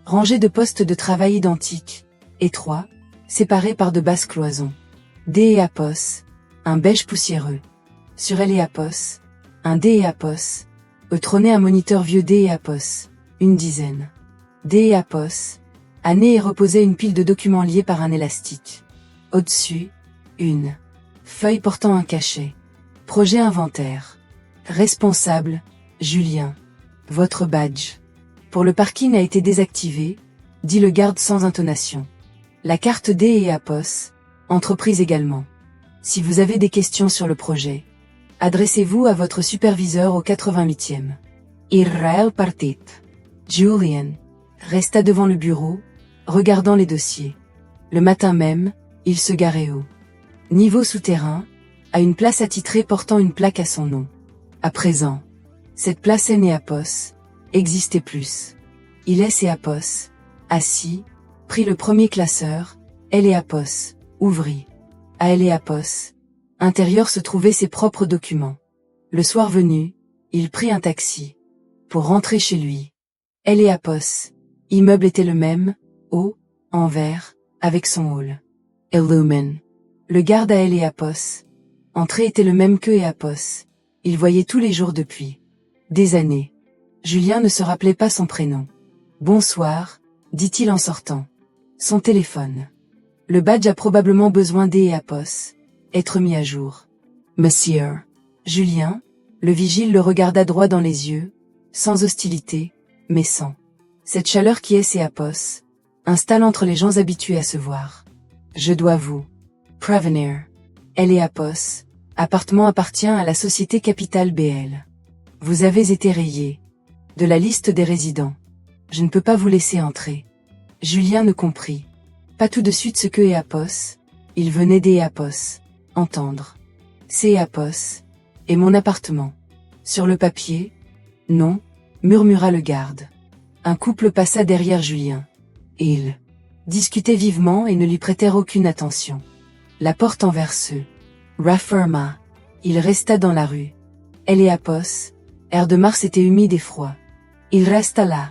rangée de postes de travail identiques, étroits, séparés par de basses cloisons. D et Apos, un beige poussiéreux. Sur L et Apos, un D et Apos, trônait un moniteur vieux D et Apos, une dizaine. D et Apos, à nez et reposait une pile de documents liés par un élastique. Au-dessus, une feuille portant un cachet. Projet inventaire. Responsable, Julien. Votre badge. Pour le parking a été désactivé, dit le garde sans intonation. La carte D et Apos, entreprise également. Si vous avez des questions sur le projet, adressez-vous à votre superviseur au 88e. Israel partit. Julian resta devant le bureau, regardant les dossiers. Le matin même, il se garait au niveau souterrain, à une place attitrée portant une plaque à son nom. À présent, cette place est née à Pos, existait plus. Il est et Apos, assis, prit le premier classeur, elle et Apos, ouvrit. À elle et Apos, intérieur se trouvaient ses propres documents. Le soir venu, il prit un taxi pour rentrer chez lui. Elle et Apos, immeuble était le même, haut, en verre, avec son hall. Illumin. Le garde à elle et Apos. Entrée était le même qu'eux et Apos. Il voyait tous les jours depuis des années. Julien ne se rappelait pas son prénom. Bonsoir, dit-il en sortant. Son téléphone. Le badge a probablement besoin d'E et Apos. Être mis à jour. Monsieur. Julien, le vigile le regarda droit dans les yeux, sans hostilité, mais sans cette chaleur qui est et Apos, installe entre les gens habitués à se voir. Je dois vous prévenir. Elle et Apos, appartement appartient à la société Capital BL. Vous avez été rayé de la liste des résidents. Je ne peux pas vous laisser entrer. Julien ne comprit pas tout de suite ce que Apos, il venait des Apos, entendre. C'est Apos, et mon appartement. Sur le papier? Non, murmura le garde. Un couple passa derrière Julien. Ils discutaient vivement et ne lui prêtèrent aucune attention. La porte envers eux referma. Il resta dans la rue. Elle et Apos, air de mars était humide et froid. Il resta là.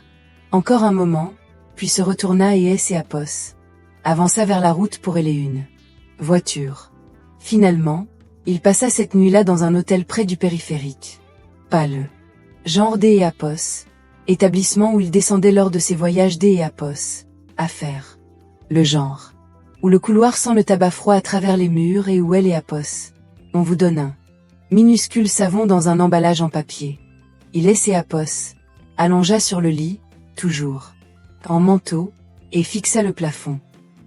Encore un moment, puis se retourna et Apos avança vers la route pour aller une voiture. Finalement, il passa cette nuit-là dans un hôtel près du périphérique. Pas le genre D et Apos, établissement où il descendait lors de ses voyages D et Apos, affaire. Le genre où le couloir sent le tabac froid à travers les murs et où elle et Apos. On vous donne un minuscule savon dans un emballage en papier. Il et Apos allongea sur le lit, toujours en manteau, et fixa le plafond.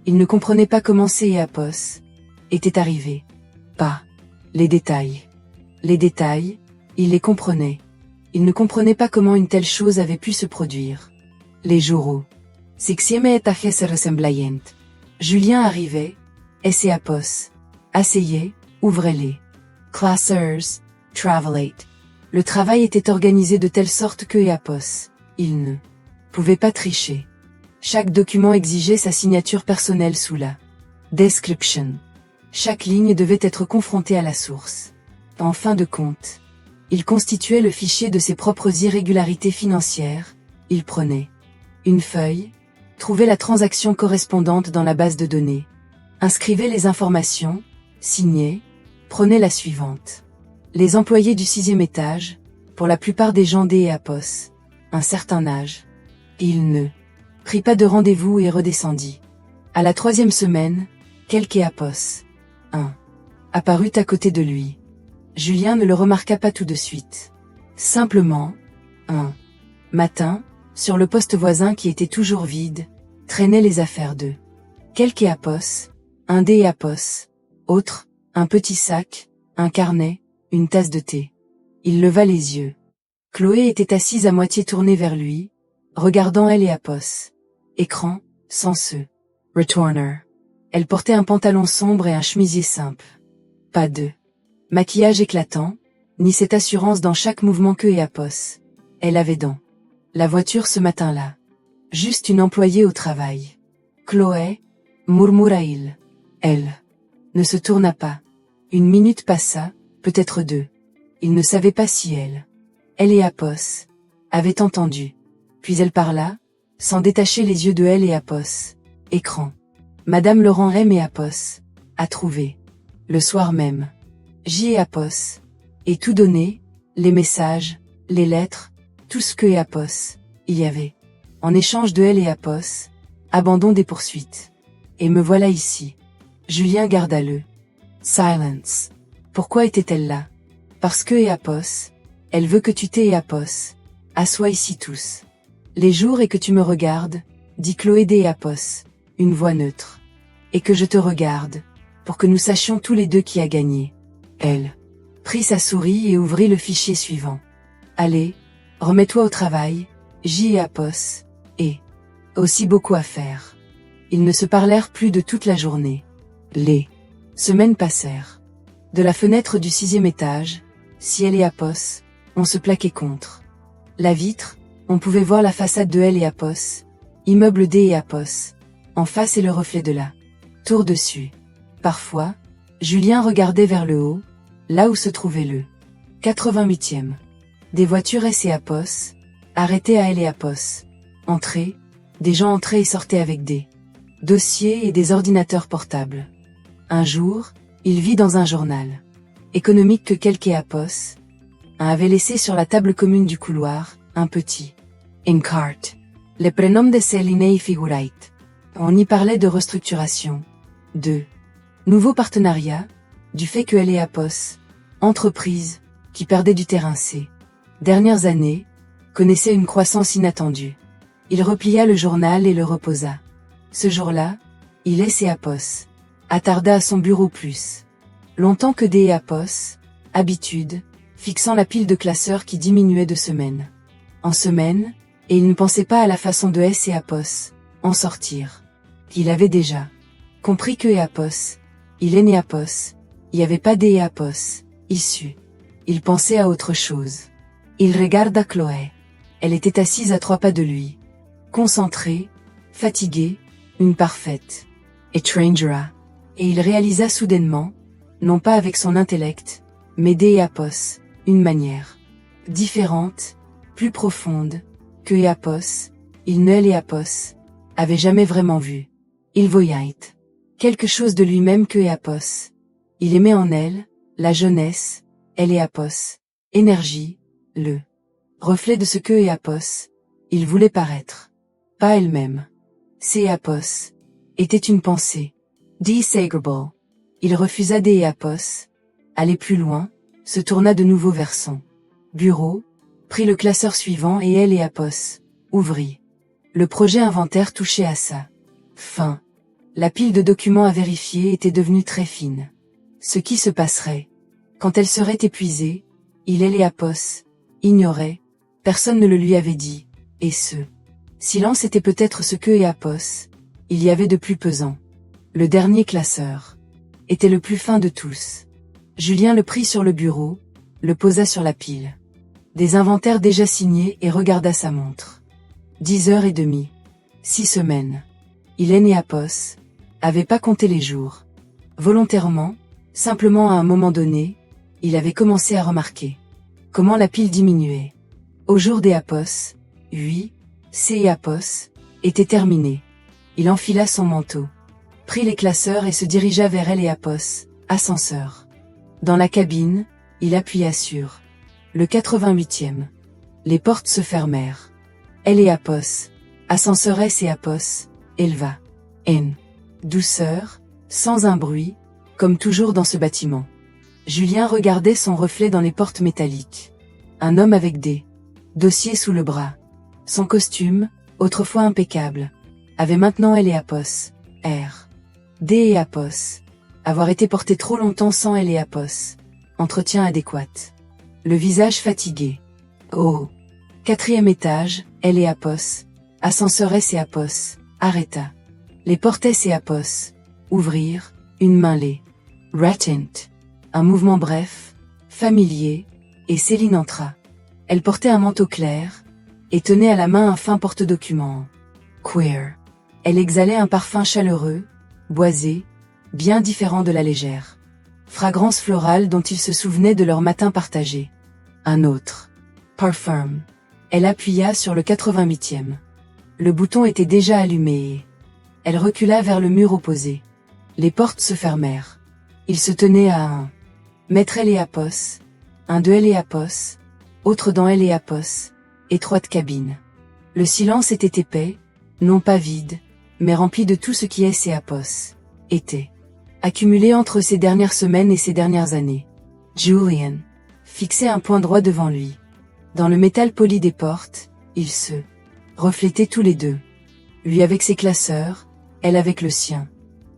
Il ne comprenait pas comment Apos était arrivé. Pas les détails. Les détails, il les comprenait. Il ne comprenait pas comment une telle chose avait pu se produire. Les journaux. Sixième étage se ressemblayent. Julien arrivait, et Apos asseyait, ouvrait-les classers, travelate. Le travail était organisé de telle sorte que Apos, il ne pouvait pas tricher. Chaque document exigeait sa signature personnelle sous la description. Chaque ligne devait être confrontée à la source. En fin de compte, il constituait le fichier de ses propres irrégularités financières. Il prenait une feuille, trouvait la transaction correspondante dans la base de données, inscrivait les informations, signait, prenait la suivante. Les employés du 6e étage, pour la plupart des gens D et Apos, un certain âge. Il ne prit pas de rendez-vous et redescendit. À la 3e semaine, quelque Apos. Un apparut à côté de lui. Julien ne le remarqua pas tout de suite. Simplement, un matin, sur le poste voisin qui était toujours vide, traînaient les affaires de quelque Apos, un D et Apos, autre, un petit sac, un carnet, une tasse de thé. Il leva les yeux. Chloé était assise à moitié tournée vers lui, regardant elle et Apos. Écran, sans ce returner. Elle portait un pantalon sombre et un chemisier simple. Pas de maquillage éclatant, ni cette assurance dans chaque mouvement que Eapos. Elle avait dans la voiture ce matin-là. Juste une employée au travail. Chloé, murmura-il. Elle ne se tourna pas. Une minute passa, peut-être deux. Il ne savait pas si elle et Eapos avaient entendu. Puis elle parla, sans détacher les yeux de elle et Eapos. Écran. Madame Laurent M. Eapos a trouvé. Le soir même. J. Eapos. Et tout donné, les messages, les lettres, tout ce que Eapos il y avait. En échange de elle et Eapos, abandon des poursuites. Et me voilà ici. Julien garda le silence. Pourquoi était-elle là? Parce que Eapos, elle veut que tu t'aies Eapos. Assois ici tous les jours et que tu me regardes, dit Chloé d'Eapos, une voix neutre. Et que je te regarde, pour que nous sachions tous les deux qui a gagné. Elle prit sa souris et ouvrit le fichier suivant. Allez, remets-toi au travail, J. Eapos, et aussi beaucoup à faire. Ils ne se parlèrent plus de toute la journée. Les semaines passèrent. De la fenêtre du 6e étage, ciel et Eapos, on se plaquait contre la vitre, on pouvait voir la façade de Eapos, immeuble d'Eapos, en face et le reflet de la tour dessus. Parfois, Julien regardait vers le haut, là où se trouvait le 88e. Des voitures Eapos, arrêtées à Eapos. Entrées, des gens entraient et sortaient avec des dossiers et des ordinateurs portables. Un jour, il vit dans un journal économique que quelque Eapos avait laissé sur la table commune du couloir, un petit encart. Les prénoms de Céline figurait. On y parlait de restructuration, de nouveaux partenariats, du fait que Eapos, entreprise, qui perdait du terrain ces dernières années, connaissait une croissance inattendue. Il replia le journal et le reposa. Ce jour-là, il laissait Eapos attarda à son bureau plus longtemps que des Eapos, habitude, fixant la pile de classeurs qui diminuait de semaine en semaine, et il ne pensait pas à la façon de Eapos en sortir. Il avait déjà compris que Eapos, il est Eapos, il n'y avait pas d'Eapos issu. Il pensait à autre chose. Il regarda Chloé. Elle était assise à 3 pas de lui. Concentrée, fatiguée, une parfaite étrangera. Et il réalisa soudainement, non pas avec son intellect, mais d'Eapos, une manière différente, plus profonde, que Eapos, il ne Eapos, avait jamais vraiment vu. Il voyait quelque chose de lui-même que Eapos. Il aimait en elle, la jeunesse, Eapos, énergie, le reflet de ce que Eapos, il voulait paraître. Pas elle-même. C'est Eapos, était une pensée. Disagreeable. Il refusa d'Eapos, allait plus loin, se tourna de nouveau vers son bureau, prit le classeur suivant et Eapos, ouvrit. Le projet inventaire touchait à sa fin. La pile de documents à vérifier était devenue très fine. Ce qui se passerait quand elle serait épuisée, il Eapos ignorait, personne ne le lui avait dit, et ce silence était peut-être ce que Eapos, il y avait de plus pesant. Le dernier classeur était le plus fin de tous. Julien le prit sur le bureau, le posa sur la pile des inventaires déjà signés et regarda sa montre. 10h30. 6 semaines. Il Eapos avait pas compté les jours. Volontairement, simplement à un moment donné, il avait commencé à remarquer comment la pile diminuait. Au jour d'Eapos, 8, Eapos, était terminé. Il enfila son manteau, prit les classeurs et se dirigea vers Eapos, ascenseur. Dans la cabine, il appuya sur le 88e. Les portes se fermèrent. Eapos, ascenseur Eapos, éleva. N. Douceur, sans un bruit, comme toujours dans ce bâtiment. Julien regardait son reflet dans les portes métalliques. Un homme avec des dossiers sous le bras. Son costume, autrefois impeccable, avait maintenant Eapos, R. d'Eapos, avoir été porté trop longtemps sans Eapos, entretien adéquat. Le visage fatigué. Au 4e étage, Eapos, ascenseur Eapos, arrêta. Les portes S et Apos. Ouvrir, une main les. Ratent. Un mouvement bref, familier, et Céline entra. Elle portait un manteau clair, et tenait à la main un fin porte-document. Queer. Elle exhalait un parfum chaleureux, boisé, bien différent de la légère fragrance florale dont il se souvenait de leur matin partagé. Un autre. Parfum. Elle appuya sur le 88e. Le bouton était déjà allumé et... Elle recula vers le mur opposé. Les portes se fermèrent. Il se tenait à un mètre L et Apos, un de L et Apos, autre dans L et Apos, étroite cabine. Le silence était épais, non pas vide, mais rempli de tout ce qui est et Apos était. Accumulé entre ces dernières semaines et ces dernières années. Julian fixait un point droit devant lui. Dans le métal poli des portes, ils se reflétaient tous les deux. Lui avec ses classeurs, elle avec le sien.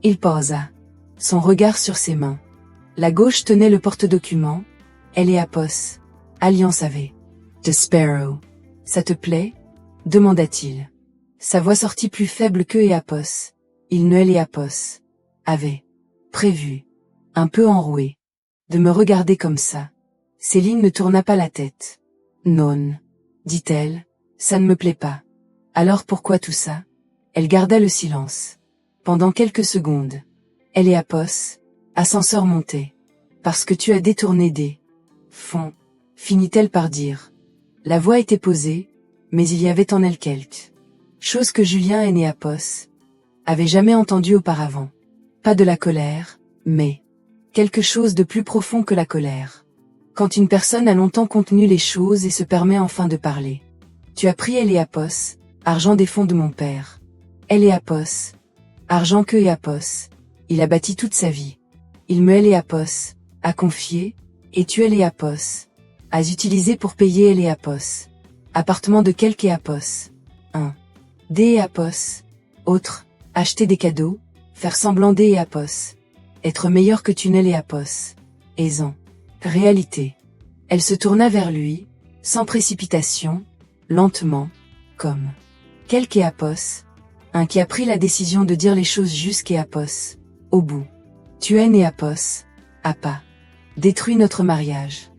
Il posa son regard sur ses mains. La gauche tenait le porte-document, elle et Apos. Alliance avait. The Sparrow. Ça te plaît? Demanda-t-il. Sa voix sortit plus faible que et Apos. Il ne elle et Apos avait prévu, un peu enroué, de me regarder comme ça. Céline ne tourna pas la tête. Non, dit-elle, ça ne me plaît pas. Alors pourquoi tout ça? Elle garda le silence. Pendant quelques secondes. Elle et Apos, ascenseur monté. Parce que tu as détourné des fonds, finit-elle par dire. La voix était posée, mais il y avait en elle quelque chose que Julien et Apos avaient jamais entendu auparavant. Pas de la colère, mais quelque chose de plus profond que la colère. Quand une personne a longtemps contenu les choses et se permet enfin de parler. Tu as pris elle et Apos, argent des fonds de mon père. Elle et Apos, argent que et Apos, il a bâti toute sa vie. Il me elle et Apos, a confié, et tu elle et Apos, as utilisé pour payer elle et Apos. Appartement de quelque et Apos. 1. Des et Apos. Autre, acheter des cadeaux, faire semblant des et Apos. Être meilleur que Tunnel et Apos. Aisant. Réalité. Elle se tourna vers lui, sans précipitation, lentement, comme quelque et Apos. Un qui a pris la décision de dire les choses jusqu'à Apos. Au bout. Tuen et Apos. A pas. Détruit notre mariage.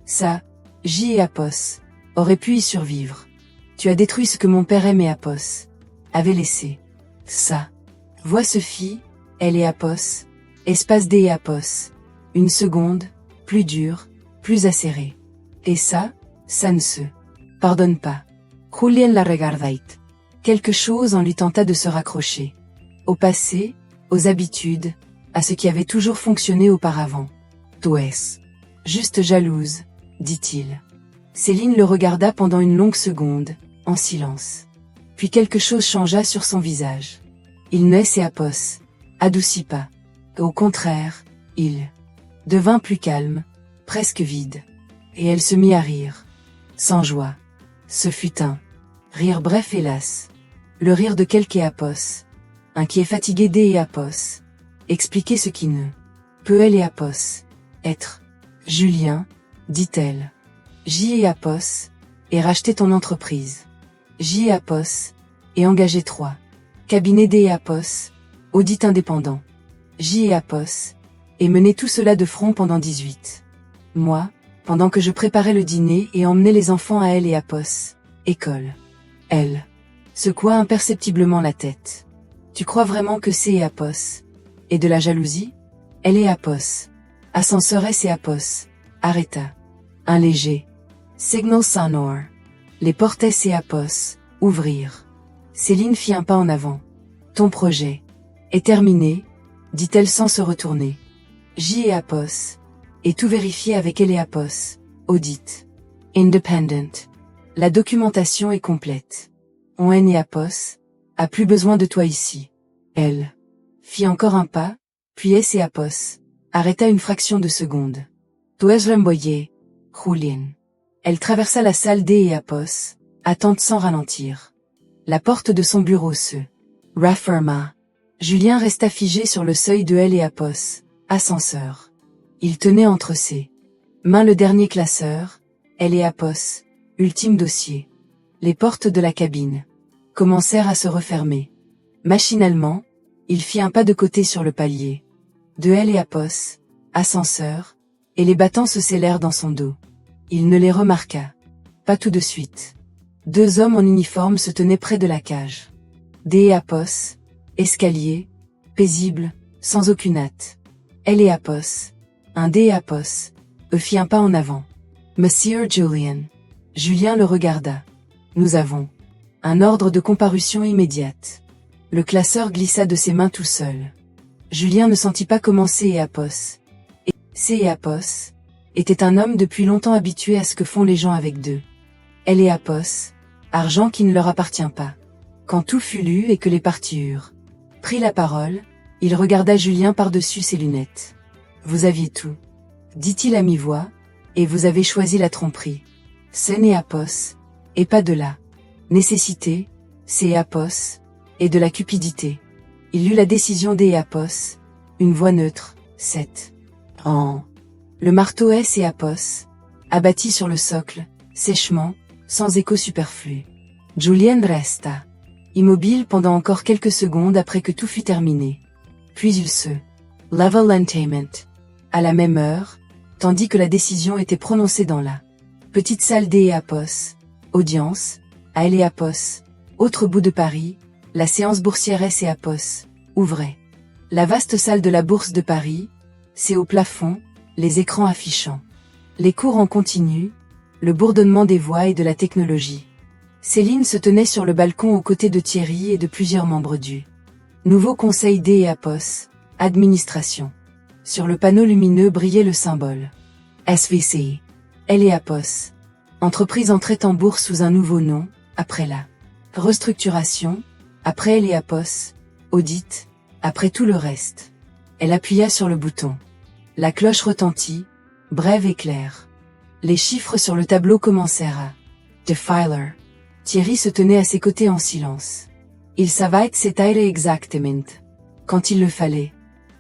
Ça, J et Apos, aurait pu y survivre. Tu as détruit ce que mon père aimait Apos avait laissé. Ça. Voix se fit, elle et Apos, espace D et Apos. Une seconde, plus dure, plus acérée. Et ça ne se pardonne pas. Julien la regardait. Quelque chose en lui tenta de se raccrocher. Au passé, aux habitudes, à ce qui avait toujours fonctionné auparavant. Tu es juste jalouse, dit-il. Céline le regarda pendant une longue seconde, en silence. Puis quelque chose changea sur son visage. Il ne et Apos adoucit pas. Au contraire, il devint plus calme, presque vide. Et elle se mit à rire. Sans joie. Ce fut un rire bref hélas. Le rire de quelque Apos. Un qui est fatigué des et Apos. Expliquer ce qui ne peut elle et Apos être. Julien, dit-elle. J et Apos, et racheter ton entreprise. J et Apos, et engager 3. Cabinet D et Apos, audit indépendant. J et Apos, et mener tout cela de front pendant 18 mois, pendant que je préparais le dîner et emmenais les enfants à elle et Apos, école. Elle secoua imperceptiblement la tête. Tu crois vraiment que c'est et Apos? Et de la jalousie? Elle et Apos. Ascenseur S et Apos. Arrêta. Un léger signal sonore. Les portes S et Apos. Ouvrir. Céline fit un pas en avant. Ton projet est terminé, dit-elle sans se retourner. J et Apos. Et tout vérifié avec elle et Apos. Audit. Independent. La documentation est complète. On N et Apos. A plus besoin de toi ici. Elle fit encore un pas, puis S et Apos. Arrêta une fraction de seconde. Tu es remboyé, Julien. Elle traversa la salle D et Apos, attente sans ralentir. La porte de son bureau se referma. Julien resta figé sur le seuil de L et Apos, ascenseur. Il tenait entre ses mains le dernier classeur, L et Apos, ultime dossier. Les portes de la cabine commencèrent à se refermer. Machinalement, Il fit un pas de côté sur le palier. De L et Apos, ascenseur, et les battants se scellèrent dans son dos. Il ne les remarqua pas tout de suite. 2 hommes en uniforme se tenaient près de la cage. D et Apos, escalier, paisible, sans aucune hâte. L et Apos, un D et Apos, fit un pas en avant. Monsieur Julian. Julien le regarda. Nous avons un ordre de comparution immédiate. Le classeur glissa de ses mains tout seul. Julien ne sentit pas comment C et Apos. C et Apos était un homme depuis longtemps habitué à ce que font les gens avec d'eux. L et Apos, argent qui ne leur appartient pas. Quand tout fut lu et que les parties eurent pris la parole, il regarda Julien par-dessus ses lunettes. Vous aviez tout, dit-il à mi-voix, et vous avez choisi la tromperie. C et Apos, et pas de la nécessité, C et Apos, et de la cupidité. Il lut la décision D et Apos, une voix neutre, 7. En. Le marteau S et Apos, abattit sur le socle, sèchement, sans écho superflu. Julien resta immobile pendant encore quelques secondes après que tout fut terminé. Puis il se leva lentement, à la même heure, tandis que la décision était prononcée dans la petite salle D et Apos, audience, à L et Apos, autre bout de Paris, la séance boursière S et Apos, ouvrait. La vaste salle de la Bourse de Paris, c'est au plafond, les écrans affichant les cours en continu, le bourdonnement des voix et de la technologie. Céline se tenait sur le balcon aux côtés de Thierry et de plusieurs membres du nouveau conseil D et Apos, administration. Sur le panneau lumineux brillait le symbole SVC. L et Apos. Entreprise entrait en bourse sous un nouveau nom, après la restructuration, après L et Apos, audit, après tout le reste. Elle appuya sur le bouton. La cloche retentit, brève et claire. Les chiffres sur le tableau commencèrent à défiler. Thierry se tenait à ses côtés en silence. Il savait c'était exactement quand il le fallait.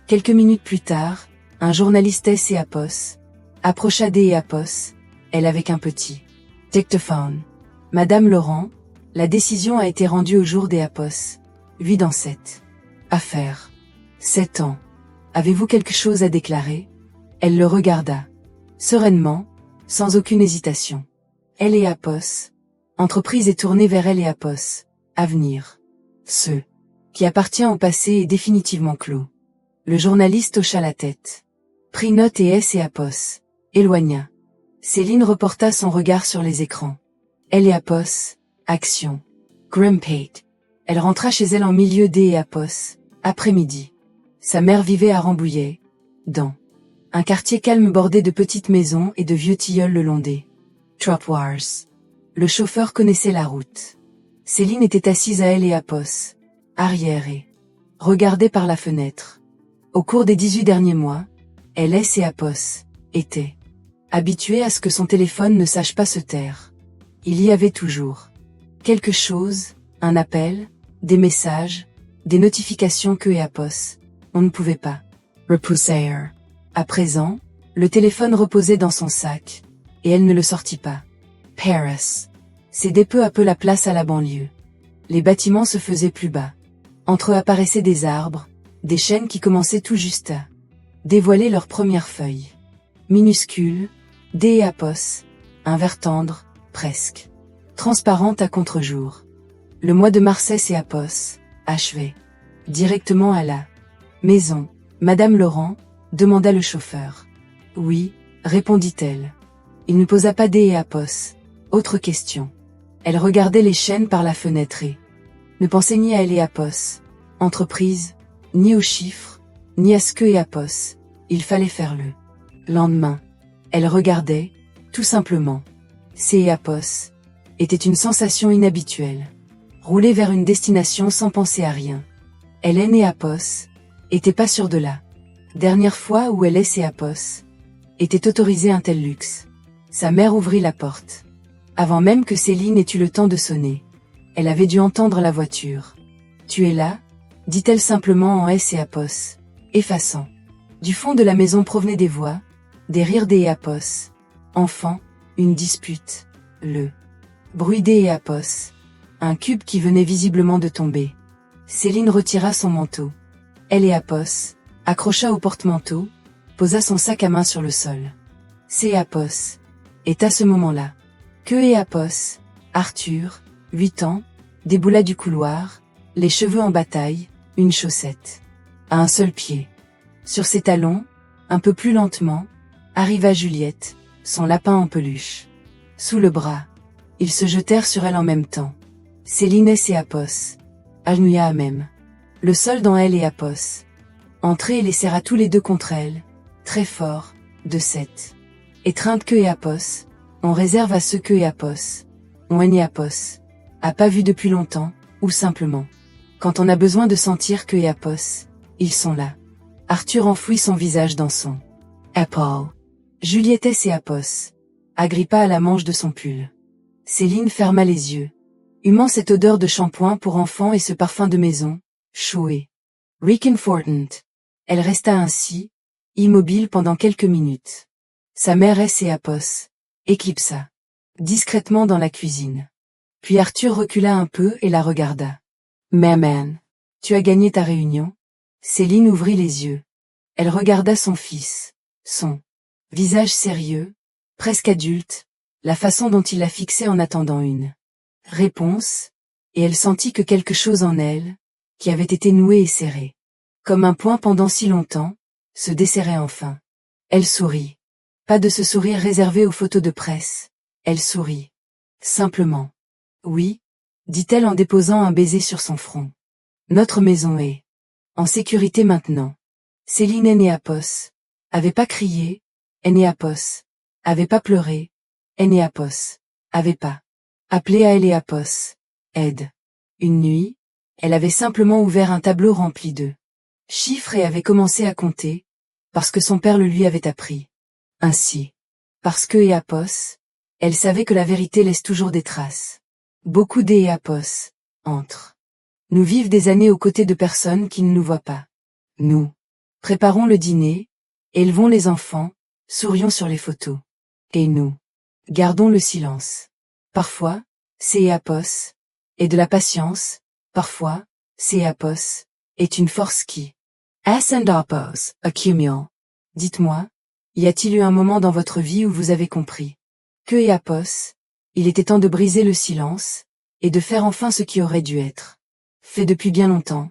Quelques minutes plus tard, un journaliste S et Apos approcha D et Apos, elle avec un petit dictaphone. Madame Laurent, la décision a été rendue au jour des Apos. Vie dans cette affaire. 7 ans. Avez-vous quelque chose à déclarer? Elle le regarda. Sereinement, sans aucune hésitation. Elle et Apos. Entreprise est tournée vers elle et Apos. Avenir. Ce qui appartient au passé est définitivement clos. Le journaliste hocha la tête. Prit note et S et Apos. Éloigna. Céline reporta son regard sur les écrans. Elle et Apos. Action. Grimpate. Elle rentra chez elle en milieu D et Apos. Après-midi. Sa mère vivait à Rambouillet, dans un quartier calme bordé de petites maisons et de vieux tilleuls le long des trottoirs. Le chauffeur connaissait la route. Céline était assise à elle et Apos, arrière et regardait par la fenêtre. Au cours des 18 derniers mois, elle et Apos étaient habitués à ce que son téléphone ne sache pas se taire. Il y avait toujours quelque chose, un appel, des messages, des notifications que et Apos, on ne pouvait pas repousser. À présent, le téléphone reposait dans son sac, et elle ne le sortit pas. Paris. Cédait peu à peu la place à la banlieue. Les bâtiments se faisaient plus bas. Entre eux apparaissaient des arbres, des chênes qui commençaient tout juste à dévoiler leurs premières feuilles. Minuscules, D et Apos, un vert tendre, presque transparente à contre-jour. Le mois de mars et Apos, achevait. Directement à la maison. Madame Laurent, demanda le chauffeur. Oui, répondit-elle. Il ne posa pas D et Apos. Autre question. Elle regardait les chênes par la fenêtre et ne pensait ni à elle et Apos, entreprise, ni aux chiffres, ni à ce que et Apos, il fallait faire le lendemain. Elle regardait, tout simplement. C et Apos était une sensation inhabituelle. Rouler vers une destination sans penser à rien. Hélène et Apos était pas sûre de la dernière fois où elle et Apos étaient autorisés un tel luxe. Sa mère ouvrit la porte. Avant même que Céline ait eu le temps de sonner. Elle avait dû entendre la voiture. Tu es là? Dit-elle simplement en S et Apos, effaçant. Du fond de la maison provenaient des voix, des rires des Apos. Enfant, une dispute, le bruit des Apos. Un cube qui venait visiblement de tomber. Céline retira son manteau. Apos accrocha au porte-manteau, posa son sac à main sur le sol. Apos est à ce moment-là que Apos, Arthur, 8 ans, déboula du couloir, les cheveux en bataille, une chaussette à un seul pied. Sur ses talons, un peu plus lentement, arriva Juliette, son lapin en peluche. Sous le bras, ils se jetèrent sur elle en même temps. Céline et Apos agenouilla à même le sol dans Apos. Entrée et les serra tous les deux contre elle, très fort, de 7. Étreinte que Apos, on réserve à ceux que Apos ont Apos a pas vu depuis longtemps, ou simplement, quand on a besoin de sentir que Apos, ils sont là. Arthur enfouit son visage dans son Apple. Juliette et Apos agrippa à la manche de son pull. Céline ferma les yeux, humant cette odeur de shampoing pour enfants et ce parfum de maison, chaud et réconfortant. Elle resta ainsi, immobile pendant quelques minutes. Sa mère Apos éclipsa discrètement dans la cuisine. Puis Arthur recula un peu et la regarda. Maman, tu as gagné ta réunion? Céline ouvrit les yeux. Elle regarda son fils, son visage sérieux, presque adulte, la façon dont il la fixait en attendant une réponse, et elle sentit que quelque chose en elle, qui avait été noué et serré, comme un poing pendant si longtemps, se desserrait enfin. Elle sourit. Pas de ce sourire réservé aux photos de presse. Elle sourit. Simplement. Oui, dit-elle en déposant un baiser sur son front. Notre maison est en sécurité maintenant. Céline Apos avait pas crié, Apos avait pas pleuré, Apos avait pas appelé à Apos aide. Une nuit, elle avait simplement ouvert un tableau rempli de chiffres et avait commencé à compter, parce que son père le lui avait appris. Ainsi. Parce que Apos, elle savait que la vérité laisse toujours des traces. Beaucoup Apos entre nous vivent des années aux côtés de personnes qui ne nous voient pas. Nous préparons le dîner, élevons les enfants, sourions sur les photos. Et nous gardons le silence. Parfois, Apos est de la patience, parfois, Apos est une force qui Apos accumule. Dites-moi, y a-t-il eu un moment dans votre vie où vous avez compris que Apos, il était temps de briser le silence, et de faire enfin ce qui aurait dû être fait depuis bien longtemps?